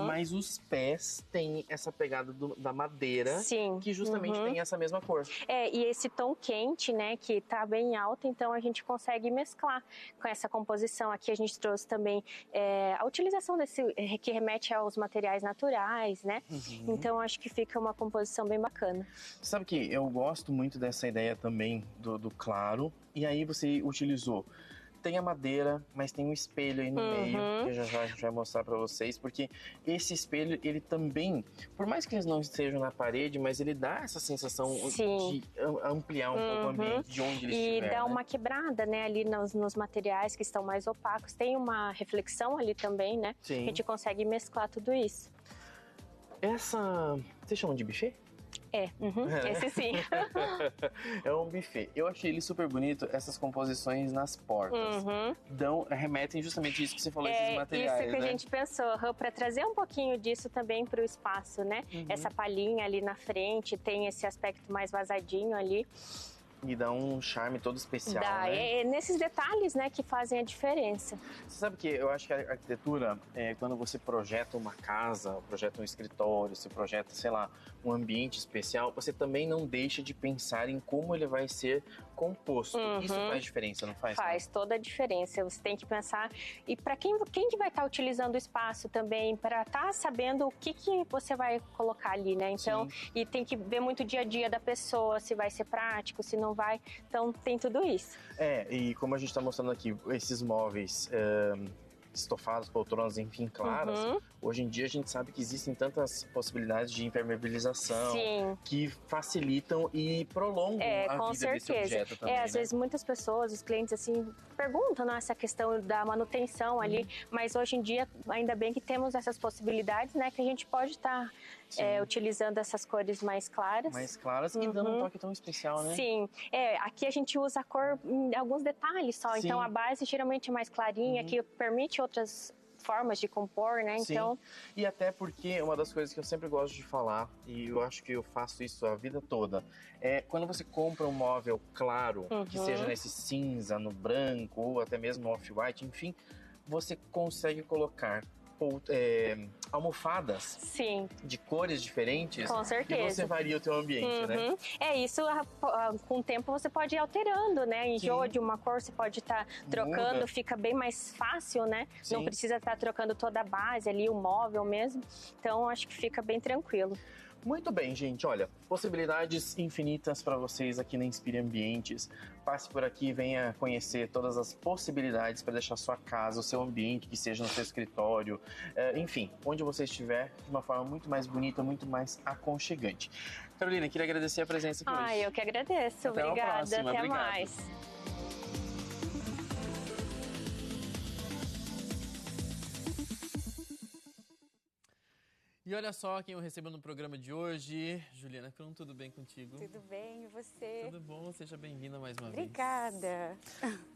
mas os pés têm essa pegada da madeira, que justamente tem essa mesma cor. E esse tom quente, né, que tá bem alto, então a gente consegue mesclar com essa composição. Aqui a gente trouxe também a utilização desse, que remete aos materiais naturais, né? Então acho que fica uma composição bem bacana. Sabe que eu gosto muito dessa ideia também do claro, e aí você utilizou. Tem a madeira, mas tem um espelho aí no meio, que a gente vai mostrar pra vocês, porque esse espelho, ele também, por mais que eles não estejam na parede, mas ele dá essa sensação de ampliar um pouco o ambiente de onde ele estiver. E dá uma quebrada, né, ali nos materiais que estão mais opacos. Tem uma reflexão ali também, né? A gente consegue mesclar tudo isso. Vocês chamam de buffet? Esse sim. É um buffet. Eu achei ele super bonito, essas composições nas portas. Remetem justamente isso que você falou, esses materiais, isso que a gente pensou, para trazer um pouquinho disso também para o espaço, né? Essa palhinha ali na frente, tem esse aspecto mais vazadinho ali. E dá um charme todo especial, né? É nesses detalhes, né, que fazem a diferença. Você sabe que eu acho que a arquitetura, quando você projeta uma casa, projeta um escritório, você projeta, sei lá, um ambiente especial, você também não deixa de pensar em como ele vai ser composto. Isso faz diferença, não faz? Faz toda a diferença. Você tem que pensar, e para quem que vai estar utilizando o espaço também, para estar sabendo o que você vai colocar ali, né? Então, e tem que ver muito o dia a dia da pessoa, se vai ser prático, se não vai. Então, tem tudo isso. E como a gente está mostrando aqui, esses móveis estofados, poltronas, enfim, claras, hoje em dia a gente sabe que existem tantas possibilidades de impermeabilização que facilitam e prolongam a vida desse objeto também. Às vezes muitas pessoas, os clientes, assim, perguntam essa questão da manutenção ali, mas hoje em dia, ainda bem que temos essas possibilidades, né, que a gente pode estar utilizando essas cores mais claras. Mais claras e dando um toque tão especial, né? Sim. Aqui a gente usa a cor em alguns detalhes só, então a base geralmente é mais clarinha, que permite outras formas de compor, né? Então... E até porque uma das coisas que eu sempre gosto de falar, e eu acho que eu faço isso a vida toda, é quando você compra um móvel claro, que seja nesse cinza, no branco, ou até mesmo off-white, enfim, você consegue colocar almofadas de cores diferentes. Com certeza. E você varia o teu ambiente, né? Isso com o tempo você pode ir alterando, né? Enjoa de uma cor, você pode estar trocando, fica bem mais fácil, né? Não precisa estar trocando toda a base ali, o móvel mesmo. Então, acho que fica bem tranquilo. Muito bem, gente. Olha, possibilidades infinitas para vocês aqui na Inspire Ambientes. Passe por aqui, venha conhecer todas as possibilidades para deixar sua casa, o seu ambiente, que seja no seu escritório, enfim, onde você estiver, de uma forma muito mais bonita, muito mais aconchegante. Carolina, queria agradecer a presença aqui hoje. Eu que agradeço. Até Obrigada. Até mais. E E olha só quem eu recebo no programa de hoje. Juliana Krum, tudo bem contigo? Tudo bem, e você? Tudo bom, seja bem-vinda mais uma vez. Obrigada.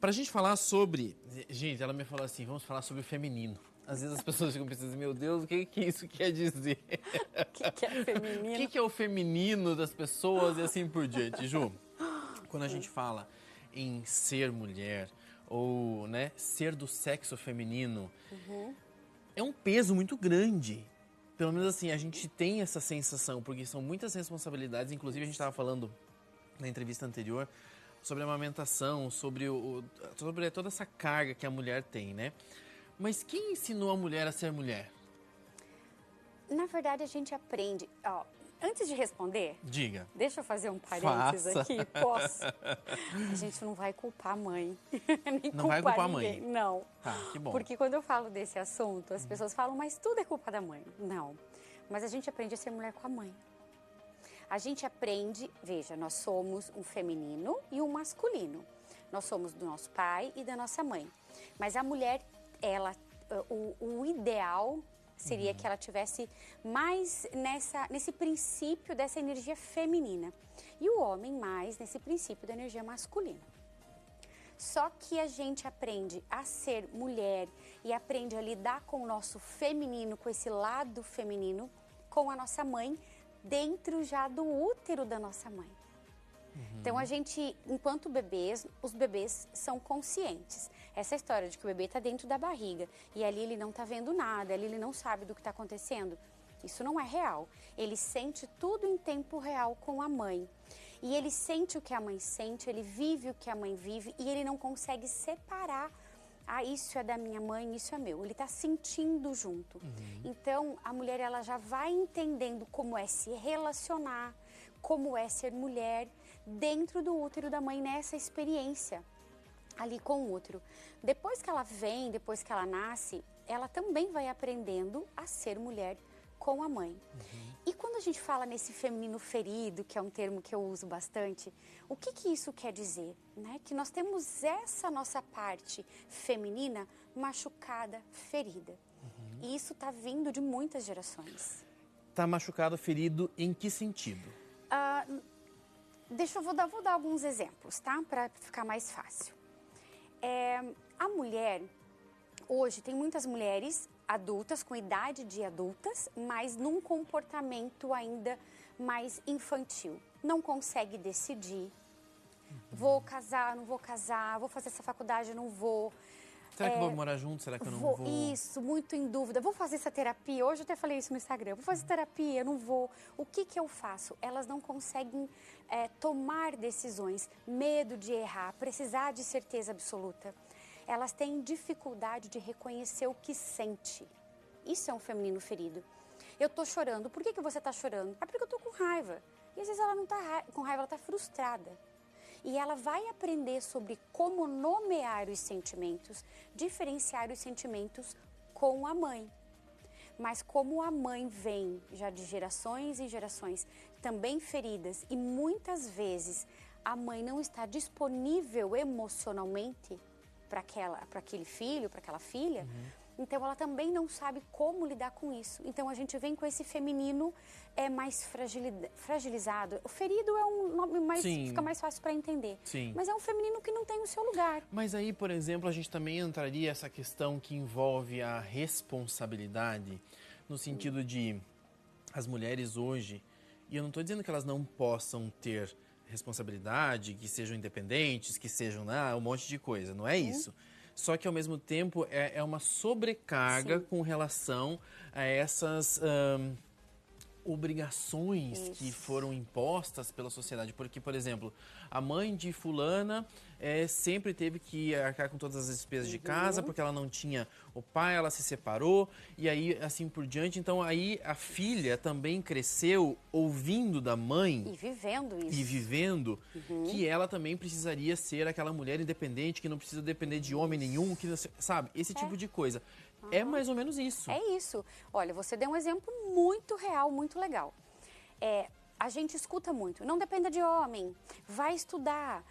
Pra gente falar sobre... Gente, ela me falou assim, vamos falar sobre o feminino. Às vezes as pessoas ficam pensando, meu Deus, o que isso quer dizer? O que é feminino? O que é o feminino das pessoas e assim por diante? Ju, quando a gente fala em ser mulher ou, né, ser do sexo feminino, é um peso muito grande. Pelo menos assim, a gente tem essa sensação, porque são muitas responsabilidades. Inclusive, a gente estava falando na entrevista anterior sobre a amamentação, sobre toda essa carga que a mulher tem, né? Mas quem ensinou a mulher a ser mulher? Na verdade, a gente aprende... Ó, antes de responder... Diga. Deixa eu fazer um parênteses Faça. aqui, posso? A gente não vai culpar a mãe. Nem não vai culpar ninguém. a mãe? Não. Tá, que bom. Porque quando eu falo desse assunto, as pessoas falam, mas tudo é culpa da mãe. Não. Mas a gente aprende a ser mulher com a mãe. A gente aprende... Veja, nós somos um feminino e um masculino. Nós somos do nosso pai e da nossa mãe. Mas a mulher... o ideal seria que ela tivesse mais nesse princípio dessa energia feminina e o homem mais nesse princípio da energia masculina. Só que a gente aprende a ser mulher e aprende a lidar com o nosso feminino, com esse lado feminino, com a nossa mãe, dentro já do útero da nossa mãe. Então, a gente, enquanto bebês, os bebês são conscientes. Essa história de que o bebê está dentro da barriga e ali ele não está vendo nada, ali ele não sabe do que está acontecendo, isso não é real. Ele sente tudo em tempo real com a mãe. E ele sente o que a mãe sente, ele vive o que a mãe vive e ele não consegue separar. Ah, isso é da minha mãe, isso é meu. Ele está sentindo junto. Então, a mulher ela já vai entendendo como é se relacionar, como é ser mulher dentro do útero da mãe nessa experiência ali com o útero. Depois que ela vem, depois que ela nasce, ela também vai aprendendo a ser mulher com a mãe. E quando a gente fala nesse feminino ferido, que é um termo que eu uso bastante, o que isso quer dizer? Né? Que nós temos essa nossa parte feminina machucada, ferida. E isso está vindo de muitas gerações. Está machucado, ferido, em que sentido? Vou dar alguns exemplos, tá? Para ficar mais fácil. A mulher, hoje, tem muitas mulheres adultas, com idade de adultas, mas num comportamento ainda mais infantil. Não consegue decidir. Vou casar, não vou casar, vou fazer essa faculdade, não vou. Será que eu vou morar junto? Será que eu não vou? Isso, muito em dúvida. Vou fazer essa terapia? Hoje eu até falei isso no Instagram. Vou fazer terapia? Não vou. O que eu faço? Elas não conseguem tomar decisões. Medo de errar, precisar de certeza absoluta. Elas têm dificuldade de reconhecer o que sente. Isso é um feminino ferido. Eu tô chorando. Por que você tá chorando? É porque eu tô com raiva. E às vezes ela não tá com raiva, ela tá frustrada. E ela vai aprender sobre como nomear os sentimentos, diferenciar os sentimentos com a mãe. Mas como a mãe vem já de gerações e gerações também feridas e muitas vezes a mãe não está disponível emocionalmente para aquele filho, para aquela filha, então ela também não sabe como lidar com isso. Então a gente vem com esse feminino mais fragilizado. O ferido é um nome mais, fica mais fácil para entender. Sim. Mas é um feminino que não tem o seu lugar. Mas aí, por exemplo, a gente também entraria essa questão que envolve a responsabilidade, no sentido de as mulheres hoje, e eu não estou dizendo que elas não possam ter responsabilidade, que sejam independentes, que sejam um monte de coisa, não é isso. Só que, ao mesmo tempo, é uma sobrecarga com relação a essas obrigações que foram impostas pela sociedade. Porque, por exemplo, a mãe de fulana sempre teve que arcar com todas as despesas de casa, porque ela não tinha o pai, ela se separou, e aí assim por diante. Então, aí a filha também cresceu ouvindo da mãe... E vivendo isso. E vivendo que ela também precisaria ser aquela mulher independente, que não precisa depender de homem nenhum, que sabe? Esse tipo de coisa. É mais ou menos isso. É isso. Olha, você deu um exemplo muito real, muito legal. A gente escuta muito, não dependa de homem, vai estudar,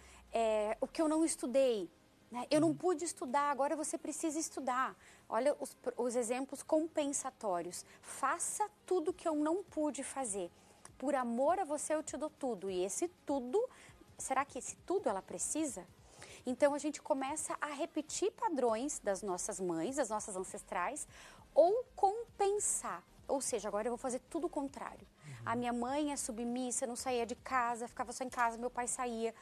o que eu não estudei, né? Eu não pude estudar, agora você precisa estudar. Olha os exemplos compensatórios. Faça tudo que eu não pude fazer. Por amor a você eu te dou tudo. E esse tudo, será que esse tudo ela precisa? Então a gente começa a repetir padrões das nossas mães, das nossas ancestrais, ou compensar. Ou seja, agora eu vou fazer tudo o contrário. A minha mãe é submissa, não saía de casa, ficava só em casa, meu pai saía.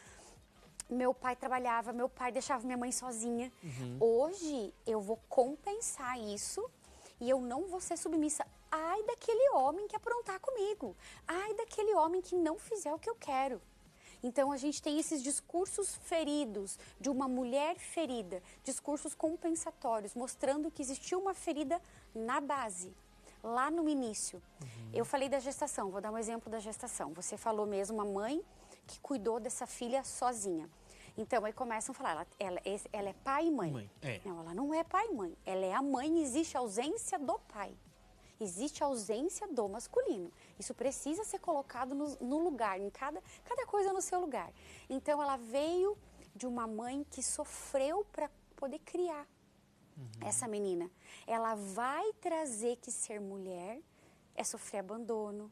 Meu pai trabalhava, meu pai deixava minha mãe sozinha. Hoje eu vou compensar isso e eu não vou ser submissa. Ai daquele homem que aprontar comigo. Ai daquele homem que não fizer o que eu quero. Então a gente tem esses discursos feridos, de uma mulher ferida, discursos compensatórios, mostrando que existiu uma ferida na base, lá no início. Eu falei da gestação, vou dar um exemplo da gestação. Você falou mesmo, uma mãe que cuidou dessa filha sozinha. Então aí começam a falar, ela é pai e mãe. Não, ela não é pai e mãe, ela é a mãe, existe ausência do pai. Existe ausência do masculino. Isso precisa ser colocado no lugar, em cada coisa no seu lugar. Então, ela veio de uma mãe que sofreu para poder criar essa menina. Ela vai trazer que ser mulher é sofrer abandono,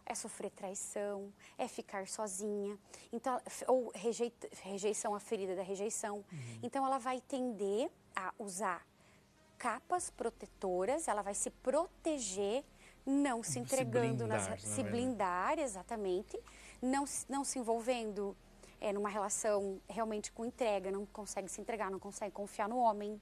é sofrer traição, é ficar sozinha, então, ou rejeição, a ferida da rejeição. Então, ela vai tender a usar capas protetoras, ela vai se proteger, não se entregando, se blindar, exatamente, não se envolvendo numa relação realmente com entrega, não consegue se entregar, não consegue confiar no homem,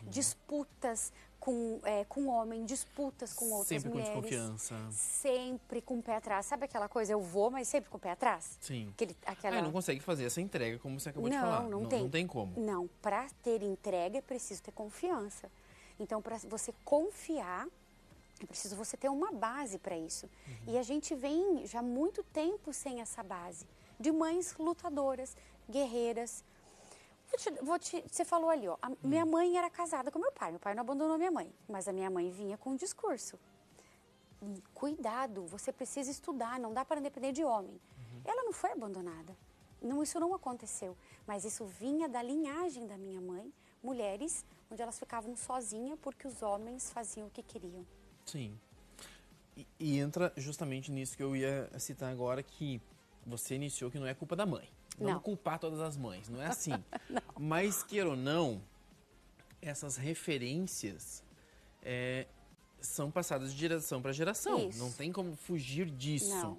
disputas com o homem, disputas com outras mulheres. Sempre com desconfiança. Sempre com o pé atrás. Sabe aquela coisa, eu vou, mas sempre com o pé atrás? Sim. Não consegue fazer essa entrega como você acabou de falar. Não tem como. Não, para ter entrega é preciso ter confiança. Então, para você confiar, é preciso você ter uma base para isso. E a gente vem já há muito tempo sem essa base. De mães lutadoras, guerreiras. Você falou ali, ó, minha mãe era casada com meu pai não abandonou minha mãe. Mas a minha mãe vinha com um discurso. Cuidado, você precisa estudar, não dá para depender de homem. Ela não foi abandonada. Não, isso não aconteceu. Mas isso vinha da linhagem da minha mãe, mulheres onde elas ficavam sozinhas porque os homens faziam o que queriam. Sim. E entra justamente nisso que eu ia citar agora, que você iniciou que não é culpa da mãe. Não vou culpar todas as mães, não é assim. Mas, queira ou não, essas referências são passadas de geração para geração. Isso. Não tem como fugir disso. Não.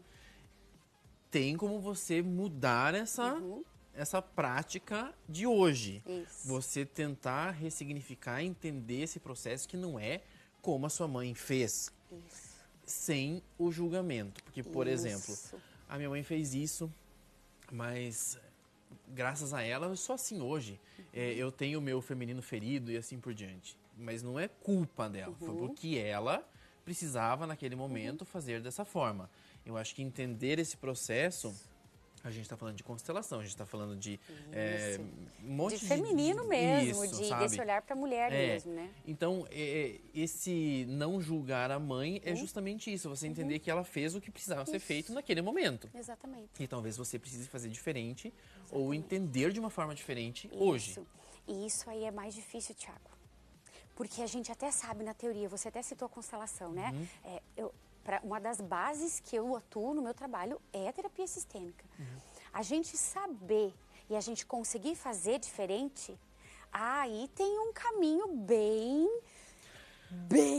Tem como você mudar essa prática de hoje. Isso. Você tentar ressignificar, entender esse processo que não é como a sua mãe fez. Isso. Sem o julgamento. Porque, por exemplo, a minha mãe fez isso, mas graças a ela eu sou assim hoje. Eu tenho o meu feminino ferido e assim por diante. Mas não é culpa dela. Foi porque ela precisava, naquele momento, fazer dessa forma. Eu acho que entender esse processo... A gente está falando de constelação, a gente está falando de um monte de feminino mesmo, sabe? Desse olhar para a mulher mesmo, né? Então, esse não julgar a mãe é justamente isso, você entender que ela fez o que precisava ser feito naquele momento. Exatamente. E talvez você precise fazer diferente ou entender de uma forma diferente hoje. E isso aí é mais difícil, Thiago. Porque a gente até sabe na teoria, você até citou a constelação, né? Uma das bases que eu atuo no meu trabalho é a terapia sistêmica. A gente saber e a gente conseguir fazer diferente, aí tem um caminho bem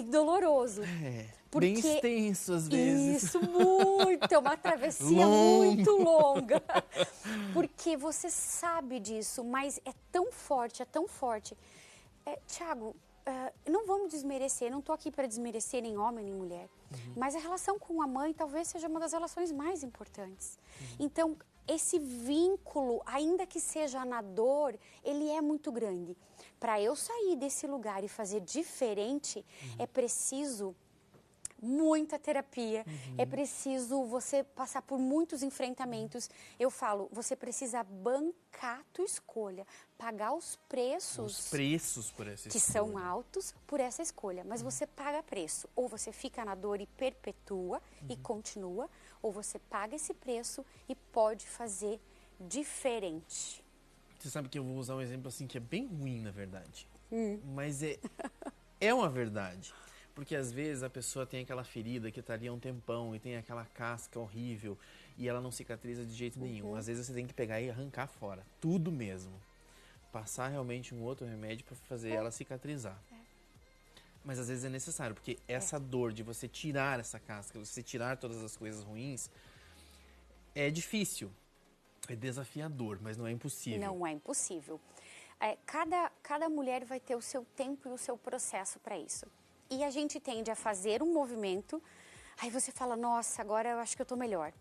doloroso. Bem extenso às vezes. Isso, muito, é uma travessia muito longa. Porque você sabe disso, mas é tão forte. Thiago, não vamos desmerecer, não estou aqui para desmerecer nem homem nem mulher, mas a relação com a mãe talvez seja uma das relações mais importantes. Então, esse vínculo, ainda que seja na dor, ele é muito grande. Para eu sair desse lugar e fazer diferente, é preciso muita terapia, é preciso você passar por muitos enfrentamentos. Eu falo, você precisa bancar a tua escolha, pagar os preços. Os preços por essa escolha. Que são altos por essa escolha, mas você paga preço. Ou você fica na dor e perpetua e continua, ou você paga esse preço e pode fazer diferente. Você sabe que eu vou usar um exemplo assim que é bem ruim, na verdade. Mas é uma verdade. Porque às vezes a pessoa tem aquela ferida que tá ali há um tempão e tem aquela casca horrível e ela não cicatriza de jeito nenhum. Às vezes você tem que pegar e arrancar fora, tudo mesmo. Passar realmente um outro remédio para fazer ela cicatrizar. Mas às vezes é necessário, porque essa dor de você tirar essa casca, você tirar todas as coisas ruins, é difícil, é desafiador, mas não é impossível. Não é impossível. Cada mulher vai ter o seu tempo e o seu processo para isso. E a gente tende a fazer um movimento, aí você fala, nossa, agora eu acho que eu tô melhor.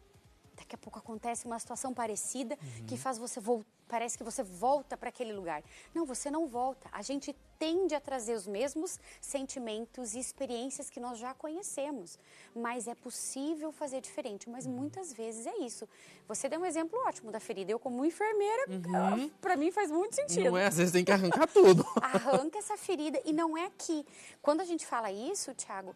Daqui a pouco acontece uma situação parecida que faz você parece que você volta para aquele lugar. Não, você não volta. A gente tende a trazer os mesmos sentimentos e experiências que nós já conhecemos. Mas é possível fazer diferente. Mas muitas vezes é isso. Você deu um exemplo ótimo da ferida. Eu, como enfermeira, para mim faz muito sentido. Não é? Às vezes tem que arrancar tudo. Arranca essa ferida e não é aqui. Quando a gente fala isso, Thiago,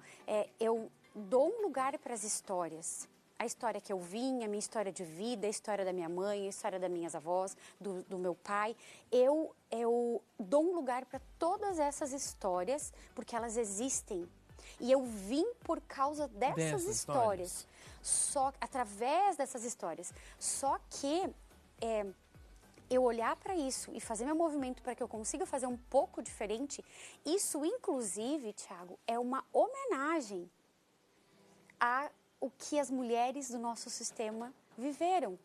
eu dou um lugar para as histórias. A história que eu vim, a minha história de vida, a história da minha mãe, a história das minhas avós, do meu pai. Eu dou um lugar para todas essas histórias, porque elas existem. E eu vim por causa dessas histórias. Só através dessas histórias. Só que eu olhar para isso e fazer meu movimento para que eu consiga fazer um pouco diferente, isso, inclusive, Thiago, é uma homenagem a o que as mulheres do nosso sistema viveram.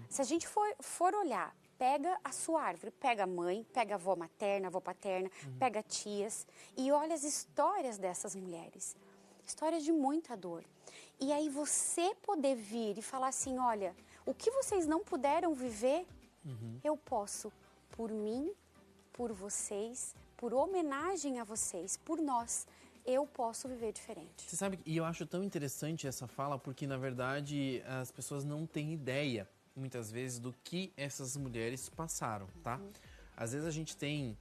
Se a gente for olhar, pega a sua árvore, pega a mãe, pega a avó materna, avó paterna, pega tias e olha as histórias dessas mulheres. Histórias de muita dor. E aí você poder vir e falar assim, olha, o que vocês não puderam viver, eu posso, por mim, por vocês, por homenagem a vocês, por nós, eu posso viver diferente. Você sabe, e eu acho tão interessante essa fala, porque na verdade as pessoas não têm ideia, muitas vezes, do que essas mulheres passaram, tá? Às vezes a gente tem,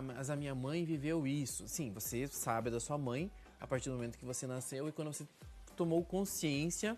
mas a minha mãe viveu isso. Sim, você sabe da sua mãe a partir do momento que você nasceu e quando você tomou consciência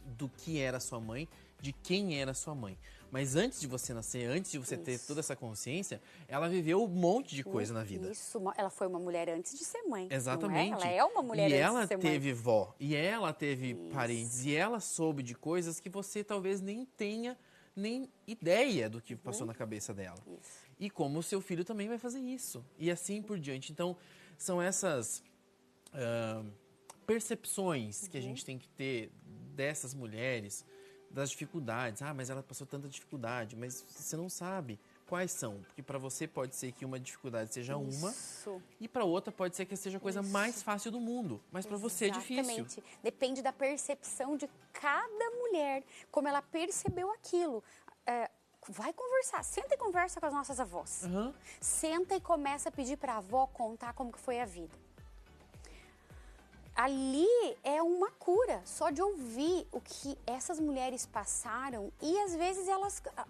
do que era sua mãe, de quem era sua mãe. Mas antes de você nascer, antes de você ter toda essa consciência, ela viveu um monte de coisa na vida. Isso, ela foi uma mulher antes de ser mãe. Exatamente. Não é? Ela é uma mulher antes de ser mãe. E ela teve vó, e ela teve parentes, e ela soube de coisas que você talvez nem tenha nem ideia do que passou na cabeça dela. Isso. E como o seu filho também vai fazer isso. E assim por diante. Então, são essas percepções que a gente tem que ter dessas mulheres, das dificuldades. Mas ela passou tanta dificuldade, mas você não sabe quais são. Porque para você pode ser que uma dificuldade seja uma e para outra pode ser que seja a coisa mais fácil do mundo. Mas para você é difícil. Exatamente. Depende da percepção de cada mulher, como ela percebeu aquilo. Vai conversar, senta e conversa com as nossas avós. Senta e começa a pedir para a avó contar como que foi a vida. Ali é uma cura, só de ouvir o que essas mulheres passaram e às vezes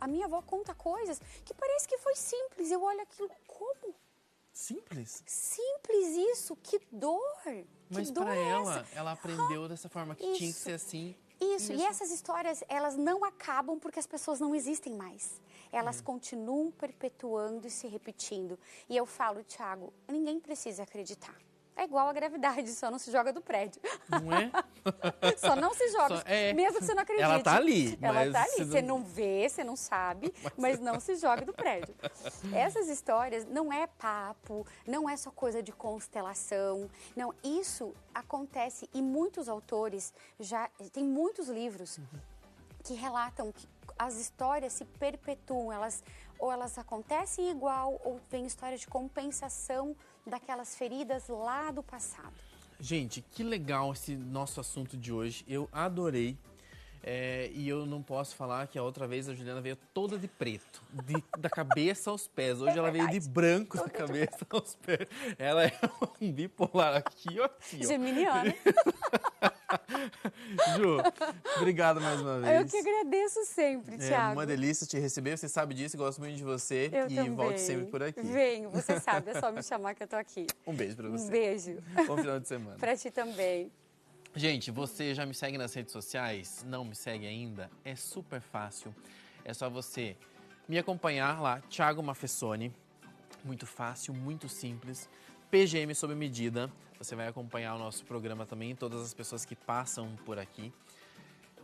a minha avó conta coisas que parece que foi simples, eu olho aquilo como? Simples? Simples isso, que dor! Mas para ela aprendeu dessa forma, que tinha que ser assim. Isso, e essas histórias, elas não acabam porque as pessoas não existem mais. Elas continuam perpetuando e se repetindo. E eu falo, Thiago, ninguém precisa acreditar. É igual a gravidade, só não se joga do prédio. Não é? Só não se joga, mesmo que você não acredite. Ela tá ali. Ela tá ali, você não vê, você não sabe, mas não se joga do prédio. Essas histórias não é papo, não é só coisa de constelação. Não, isso acontece e muitos autores, tem muitos livros que relatam que as histórias se perpetuam, ou elas acontecem igual, ou vem história de compensação daquelas feridas lá do passado. Gente, que legal esse nosso assunto de hoje. Eu adorei. E eu não posso falar que a outra vez a Juliana veio toda de preto, da cabeça aos pés. Hoje ela veio de branco da cabeça aos pés. Ela é um bipolar aqui, ó. Geminiana. Ju, obrigado mais uma vez. Eu que agradeço sempre, Thiago. É uma delícia te receber, você sabe disso, gosto muito de você. Eu e também. volte sempre por aqui. Venho, você sabe, é só me chamar que eu tô aqui. Um beijo pra você. Um beijo. Bom final de semana. Pra ti também. Gente, você já me segue nas redes sociais? Não me segue ainda? É super fácil. É só você me acompanhar lá, Thiago Maffesoni. Muito fácil, muito simples. PGM Sob Medida. Você vai acompanhar o nosso programa também, todas as pessoas que passam por aqui.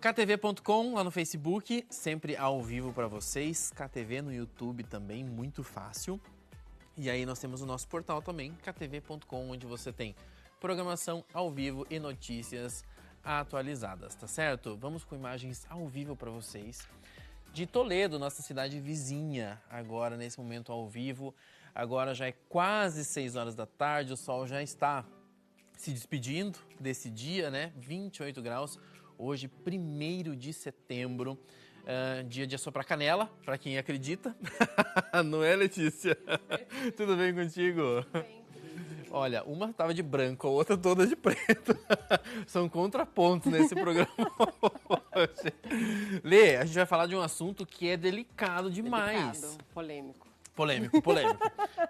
ktv.com lá no Facebook, sempre ao vivo para vocês. KTV no YouTube também, muito fácil. E aí nós temos o nosso portal também, ktv.com, onde você tem programação ao vivo e notícias atualizadas, tá certo? Vamos com imagens ao vivo para vocês de Toledo, nossa cidade vizinha, agora nesse momento ao vivo. Agora já é quase 6 horas da tarde, o sol já está se despedindo desse dia, né? 28 graus, hoje 1º de setembro, dia de assoprar canela, para quem acredita. Não é, Letícia? Tudo bem contigo? Bem. Olha, uma tava de branco, a outra toda de preto. São contrapontos nesse programa hoje. Lê, a gente vai falar de um assunto que é delicado demais. Delicado, polêmico. Polêmico.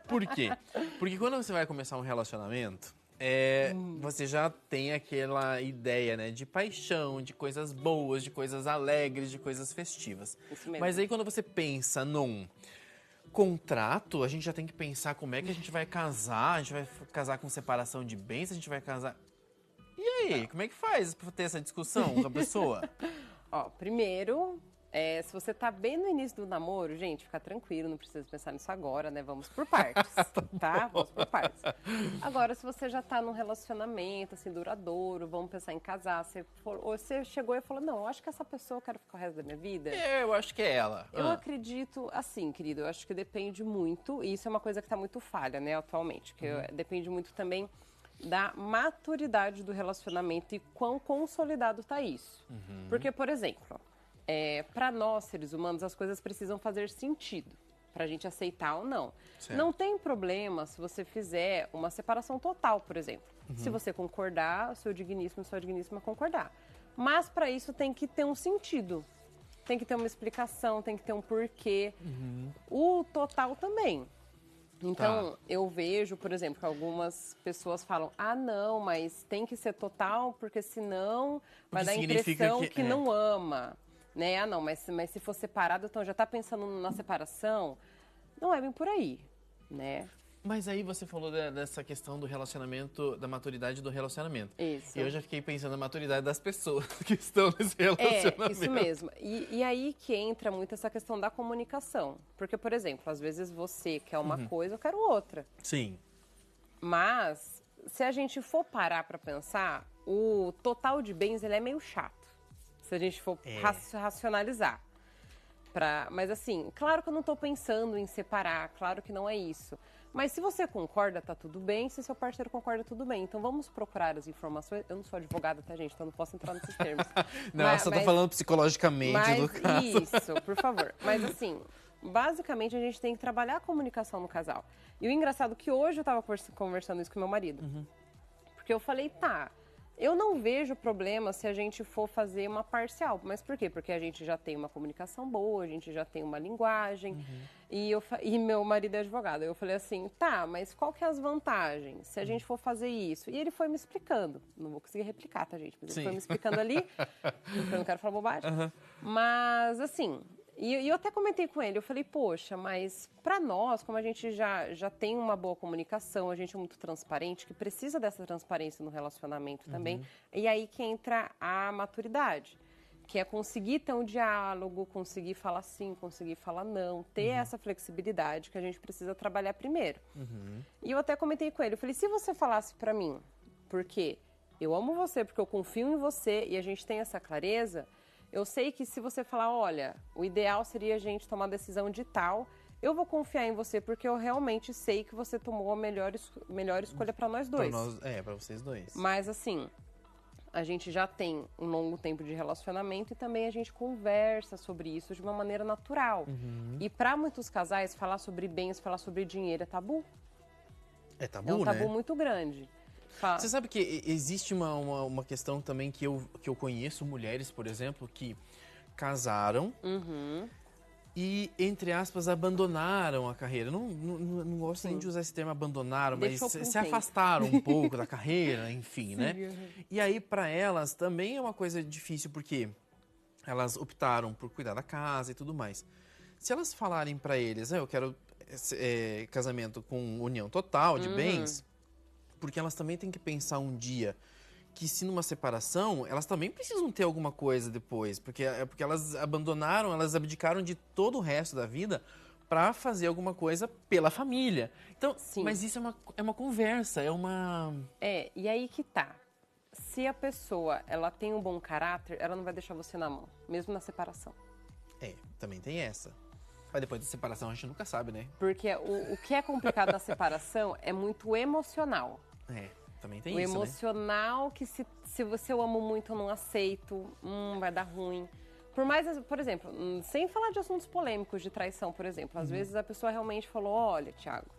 Por quê? Porque quando você vai começar um relacionamento, você já tem aquela ideia, né, de paixão, de coisas boas, de coisas alegres, de coisas festivas. Isso mesmo. Mas aí quando você pensa num contrato, a gente já tem que pensar como é que a gente vai casar, a gente vai casar com separação de bens, a gente vai casar... E aí, como é que faz pra ter essa discussão com a pessoa? Ó, primeiro, se você tá bem no início do namoro, gente, fica tranquilo, não precisa pensar nisso agora, né? Vamos por partes, tá? Vamos por partes. Agora, se você já tá num relacionamento, assim, duradouro, vamos pensar em casar, ou você chegou e falou, não, eu acho que essa pessoa eu quero ficar o resto da minha vida. Eu acho que é ela. Eu acredito, assim, querido, eu acho que depende muito, e isso é uma coisa que tá muito falha, né, atualmente, que depende muito também da maturidade do relacionamento e quão consolidado tá isso. Porque, por exemplo, para nós, seres humanos, as coisas precisam fazer sentido pra gente aceitar ou não. Certo. Não tem problema se você fizer uma separação total, por exemplo. Se você concordar, o seu digníssimo e sua digníssima concordar. Mas para isso tem que ter um sentido. Tem que ter uma explicação, tem que ter um porquê. O total também. Então, eu vejo, por exemplo, que algumas pessoas falam, não, mas tem que ser total, porque senão vai dar a impressão que não ama. Né? Não, mas se for separado, então já tá pensando na separação. Não é bem por aí, né? Mas aí você falou dessa questão do relacionamento, da maturidade do relacionamento. Isso. E eu já fiquei pensando na maturidade das pessoas que estão nesse relacionamento. Isso mesmo. E aí que entra muito essa questão da comunicação. Porque, por exemplo, às vezes você quer uma coisa, eu quero outra. Sim. Mas, se a gente for parar pra pensar, o total de bens, ele é meio chato. Se a gente for racionalizar. Mas assim, claro que eu não tô pensando em separar, claro que não é isso. Mas se você concorda, tá tudo bem. Se seu parceiro concorda, tudo bem. Então vamos procurar as informações. Eu não sou advogada, tá, gente? Então não posso entrar nesses termos. Não, eu só tô falando psicologicamente do caso. Isso, por favor. Mas assim, basicamente a gente tem que trabalhar a comunicação no casal. E o engraçado é que hoje eu tava conversando isso com meu marido. Porque eu falei, eu não vejo problema se a gente for fazer uma parcial. Mas por quê? Porque a gente já tem uma comunicação boa, a gente já tem uma linguagem. E meu marido é advogado. Eu falei assim, mas qual que é as vantagens se a gente for fazer isso? E ele foi me explicando. Não vou conseguir replicar, tá, gente? Mas ele foi me explicando ali, porque eu não quero falar bobagem. Mas, assim... E eu até comentei com ele, eu falei, poxa, mas para nós, como a gente já tem uma boa comunicação, a gente é muito transparente, que precisa dessa transparência no relacionamento também, e aí que entra a maturidade, que é conseguir ter um diálogo, conseguir falar sim, conseguir falar não, ter essa flexibilidade que a gente precisa trabalhar primeiro. E eu até comentei com ele, eu falei, se você falasse para mim, porque eu amo você, porque eu confio em você e a gente tem essa clareza... Eu sei que se você falar, olha, o ideal seria a gente tomar a decisão de tal, eu vou confiar em você porque eu realmente sei que você tomou a melhor escolha para nós dois. Para vocês dois. Mas assim, a gente já tem um longo tempo de relacionamento e também a gente conversa sobre isso de uma maneira natural. E para muitos casais, falar sobre bens, falar sobre dinheiro é tabu. É tabu, né? É um tabu muito grande. Você sabe que existe uma questão também que eu conheço mulheres, por exemplo, que casaram e, entre aspas, abandonaram a carreira. Não gosto nem de usar esse termo abandonaram, mas se afastaram um pouco da carreira, enfim, né? E aí, para elas, também é uma coisa difícil, porque elas optaram por cuidar da casa e tudo mais. Se elas falarem para eles, eu quero casamento com união total de bens... porque elas também têm que pensar um dia que se numa separação, elas também precisam ter alguma coisa depois, porque elas abandonaram, elas abdicaram de todo o resto da vida para fazer alguma coisa pela família. Então, Sim. Mas isso é uma conversa, é uma... E aí que tá. Se a pessoa, ela tem um bom caráter, ela não vai deixar você na mão, mesmo na separação. Também tem essa. Mas depois da separação a gente nunca sabe, né? Porque o que é complicado na separação é muito emocional. Também tem o isso, emocional, né? Que se você eu amo muito, eu não aceito, vai dar ruim. Por mais, por exemplo, sem falar de assuntos polêmicos, de traição, por exemplo. Às vezes a pessoa realmente falou, olha, Thiago,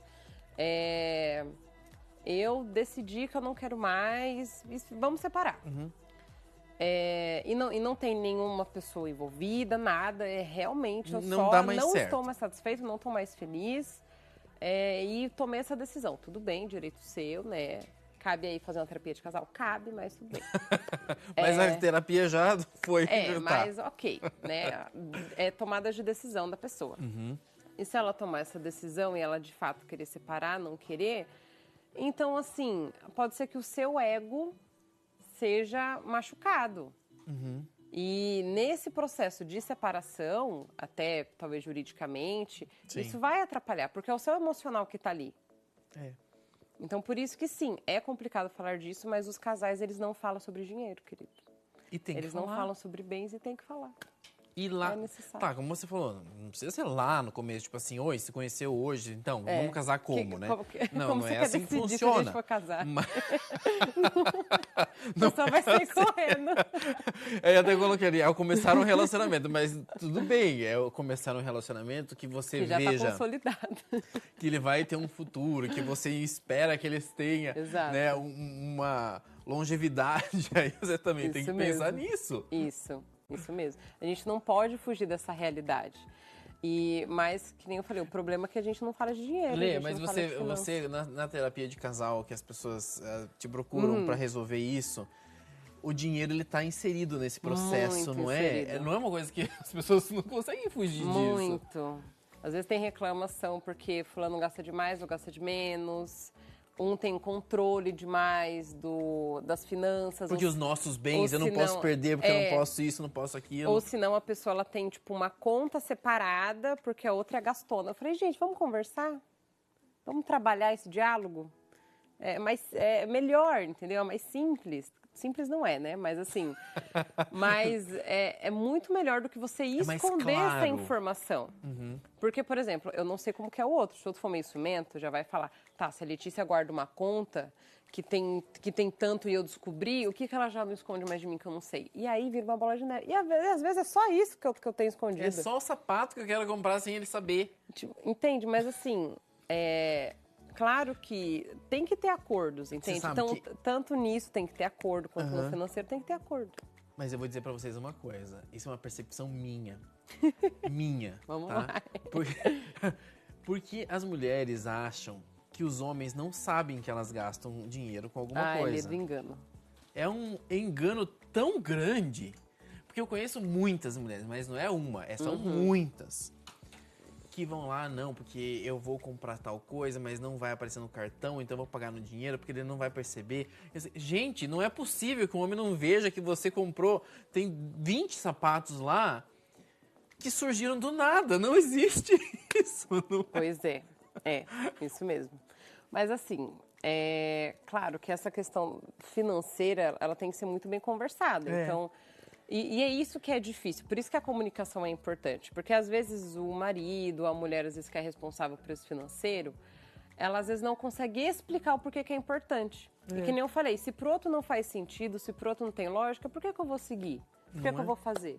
eu decidi que eu não quero mais, vamos separar. E não tem nenhuma pessoa envolvida, nada, realmente eu não estou mais satisfeito, não estou mais feliz, e tomei essa decisão. Tudo bem, direito seu, né? Cabe aí fazer uma terapia de casal? Cabe, mas tudo bem. Mas a terapia já foi. Mas ok, né? É tomada de decisão da pessoa. E se ela tomar essa decisão e ela de fato querer separar, não querer, então assim, pode ser que o seu ego seja machucado. E nesse processo de separação, até talvez juridicamente, isso vai atrapalhar, porque é o seu emocional que está ali. Então, por isso que sim, é complicado falar disso, mas os casais, eles não falam sobre dinheiro, querido. Eles não falam sobre bens e tem que falar. E lá, é necessário. Tá, como você falou, não precisa ser lá no começo, tipo assim, oi, se conheceu hoje, então, vamos casar como, né? Não é assim que funciona. Se a gente for casar? Mas... não só vai sair correndo. Eu até coloquei ali, ao começar um relacionamento, mas tudo bem, começar um relacionamento que você que já veja... tá consolidado. Que ele vai ter um futuro, que você espera que eles tenham, né, uma longevidade, aí você também tem que pensar nisso. Isso mesmo. A gente não pode fugir dessa realidade. Mas, que nem eu falei, o problema é que a gente não fala de dinheiro. Lê, mas você na terapia de casal, que as pessoas te procuram para resolver isso, o dinheiro ele tá inserido nesse processo, não é? Não é uma coisa que as pessoas não conseguem fugir disso. Muito. Às vezes tem reclamação porque fulano gasta demais ou gasta de menos. Um tem controle demais das finanças. Porque os nossos bens eu não posso perder, porque eu não posso isso, não posso aquilo. Ou senão a pessoa ela tem tipo uma conta separada porque a outra é gastona. Eu falei, gente, vamos conversar? Vamos trabalhar esse diálogo? É melhor, entendeu? É mais simples. Simples não é, né? Mas assim, é muito melhor do que você esconder essa informação. Porque, por exemplo, eu não sei como que é o outro. Se o outro for meio ciumento, já vai falar, tá, se a Letícia guarda uma conta que tem tanto e eu descobri, o que ela já não esconde mais de mim que eu não sei? E aí vira uma bola de neve. E às vezes é só isso que eu tenho escondido. É só o sapato que eu quero comprar sem ele saber. Tipo, entende? Mas assim, claro que tem que ter acordos, entende? Então, tanto nisso tem que ter acordo, quanto no financeiro tem que ter acordo. Mas eu vou dizer pra vocês uma coisa. Isso é uma percepção minha. Minha. Vamos lá. Porque as mulheres acham que os homens não sabem que elas gastam dinheiro com alguma coisa. É do engano. É um engano tão grande. Porque eu conheço muitas mulheres, mas não é uma, são muitas. Que vão lá, não, porque eu vou comprar tal coisa, mas não vai aparecer no cartão, então eu vou pagar no dinheiro, porque ele não vai perceber. Gente, não é possível que um homem não veja que você comprou, tem 20 sapatos lá que surgiram do nada, não existe isso. Não é? Pois isso mesmo. Mas assim, claro que essa questão financeira, ela tem que ser muito bem conversada, então... E é isso que é difícil, por isso que a comunicação é importante. Porque às vezes o marido, a mulher, às vezes que é responsável por esse financeiro, ela às vezes não consegue explicar o porquê que é importante. E que nem eu falei, se pro outro não faz sentido, se pro outro não tem lógica, por que eu vou seguir? Por que eu vou fazer?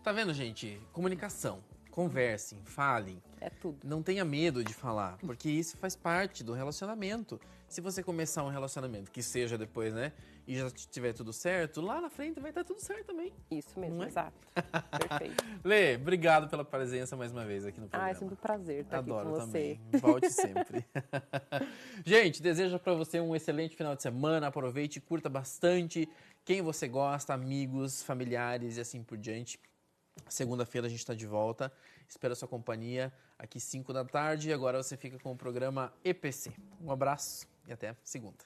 Tá vendo, gente? Comunicação. Conversem, falem. É tudo. Não tenha medo de falar, porque isso faz parte do relacionamento. Se você começar um relacionamento que seja depois, né, e já tiver tudo certo, lá na frente vai estar tudo certo também. Isso mesmo, exato. Perfeito. Lê, obrigado pela presença mais uma vez aqui no programa. É sempre um prazer estar aqui com você. Adoro também. Volte sempre. Gente, desejo para você um excelente final de semana. Aproveite e curta bastante quem você gosta, amigos, familiares e assim por diante. Segunda-feira a gente está de volta. Espero a sua companhia aqui 5 da tarde. E agora você fica com o programa EPC. Um abraço e até segunda.